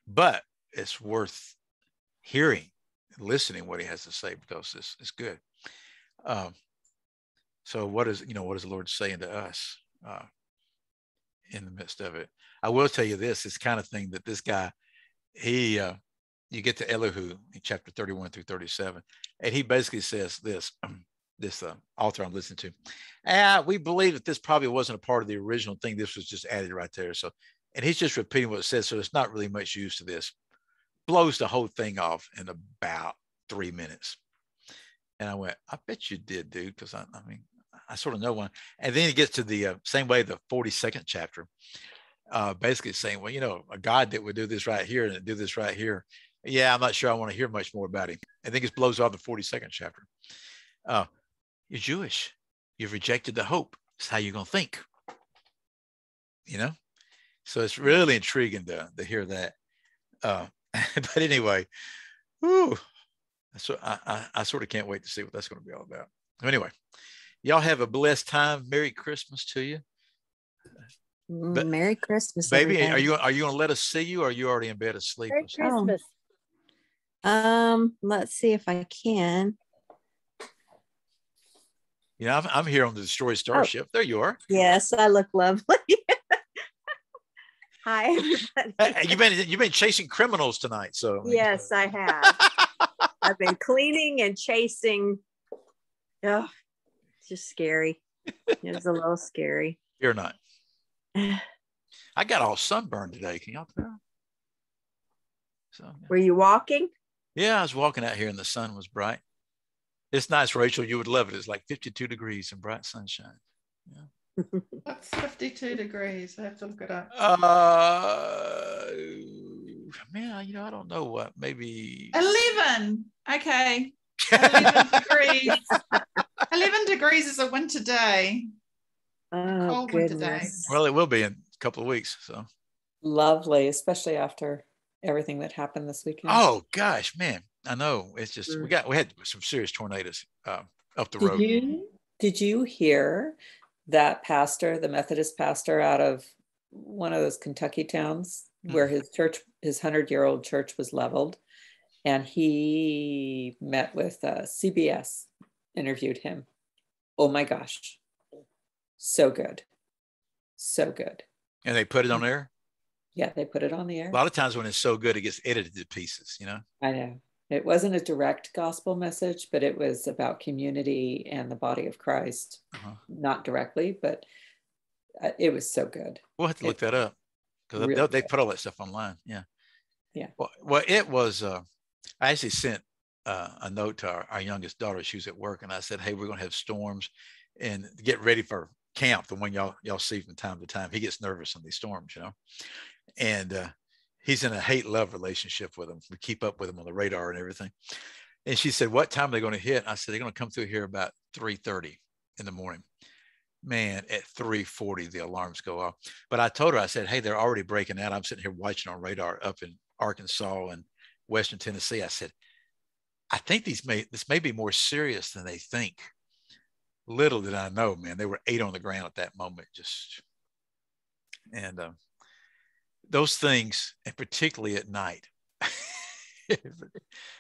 But it's worth hearing and listening what he has to say, because it's good. So what is the Lord saying to us in the midst of it? I will tell you this, it's kind of thing that this guy, you get to Elihu in chapter 31 through 37, and he basically says this, this author I'm listening to, we believe that this probably wasn't a part of the original thing. This was just added right there. So, and he's just repeating what it says. So it's not really much use to this. Blows the whole thing off in about 3 minutes. And I went, I bet you did, dude. Because I mean, I sort of know one. And then he gets to the same way, the 42nd chapter, basically saying, well, a God that would do this right here and do this right here. Yeah, I'm not sure I want to hear much more about him. I think it blows off the 42nd chapter. You're Jewish. You've rejected the hope. It's how you're going to think. So it's really intriguing to hear that. But anyway, so I sort of can't wait to see what that's going to be all about. Anyway, y'all have a blessed time. Merry Christmas to you. Merry Christmas, baby. Everybody. Are you going to let us see you, or are you already in bed asleep? Merry Christmas. Let's see if I can. I'm here on the Destroyed Starship. There you are. Yes, I look lovely. Hi, everybody. You've been chasing criminals tonight, so yes, I have. I've been cleaning and chasing. Oh, it's just scary. It's a little scary. You're not. I got all sunburned today. Can y'all tell? So, were you walking? Yeah, I was walking out here and the sun was bright. It's nice, Rachel. You would love it. It's like 52 degrees and bright sunshine. Yeah. That's 52 degrees. I have to look it up. Man, I don't know what. Maybe 11. Okay. 11 degrees. 11 degrees is a winter day. Oh, cold goodness. winter day. Well, it will be in a couple of weeks. So lovely, especially after everything that happened this weekend. Oh gosh, man, I know. It's just we had some serious tornadoes up the road. Did you hear that pastor, the Methodist pastor out of one of those Kentucky towns, where his 100-year-old church was leveled, and he met with CBS, interviewed him. Oh my gosh, so good, so good. And they put it on air. Yeah, they put it on the air. A lot of times when it's so good, it gets edited to pieces, I know. It wasn't a direct gospel message, but it was about community and the body of Christ. Not directly, but it was so good. We'll have to look that up, because really they put all that stuff online. Yeah. Well, it was, I actually sent a note to our youngest daughter. She was at work, and I said, hey, we're going to have storms, and get ready for camp, the one y'all see from time to time. He gets nervous on these storms, and he's in a hate-love relationship with him. We keep up with him on the radar and everything. And she said, what time are they going to hit? I said, they're going to come through here about 3:30 in the morning. Man, at 3:40, the alarms go off. But I told her, I said, hey, they're already breaking out. I'm sitting here watching on radar up in Arkansas and Western Tennessee. I said, I think this may be more serious than they think. Little did I know, man, there were 8 on the ground at that moment. And those things, and particularly at night,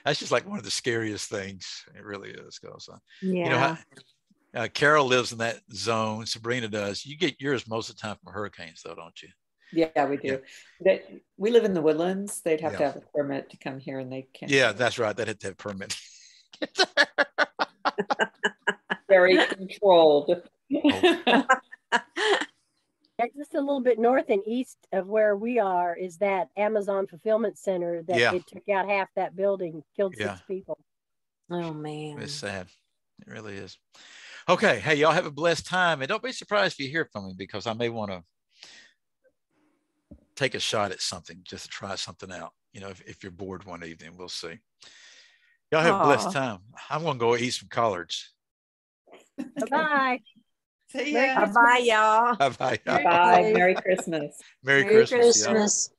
that's just like one of the scariest things. It really is. Because, you know, Carol lives in that zone. Sabrina does. You get yours most of the time from hurricanes, though, don't you? Yeah, we do. Yeah. We live in the Woodlands. They'd have to have a permit to come here, and they can't. Yeah, that's right. They'd have to have a permit. Very controlled. Just a little bit north and east of where we are is that Amazon fulfillment center that it took out half that building, killed 6 people. Oh man, it's sad. It really is. Okay, hey, y'all have a blessed time, and don't be surprised if you hear from me, because I may want to take a shot at something just to try something out. You know, if you're bored one evening, we'll see. Y'all have a blessed time. I'm going to go eat some collards. Bye. See ya. Bye, y'all. Bye. Bye. Merry Christmas. Merry Christmas.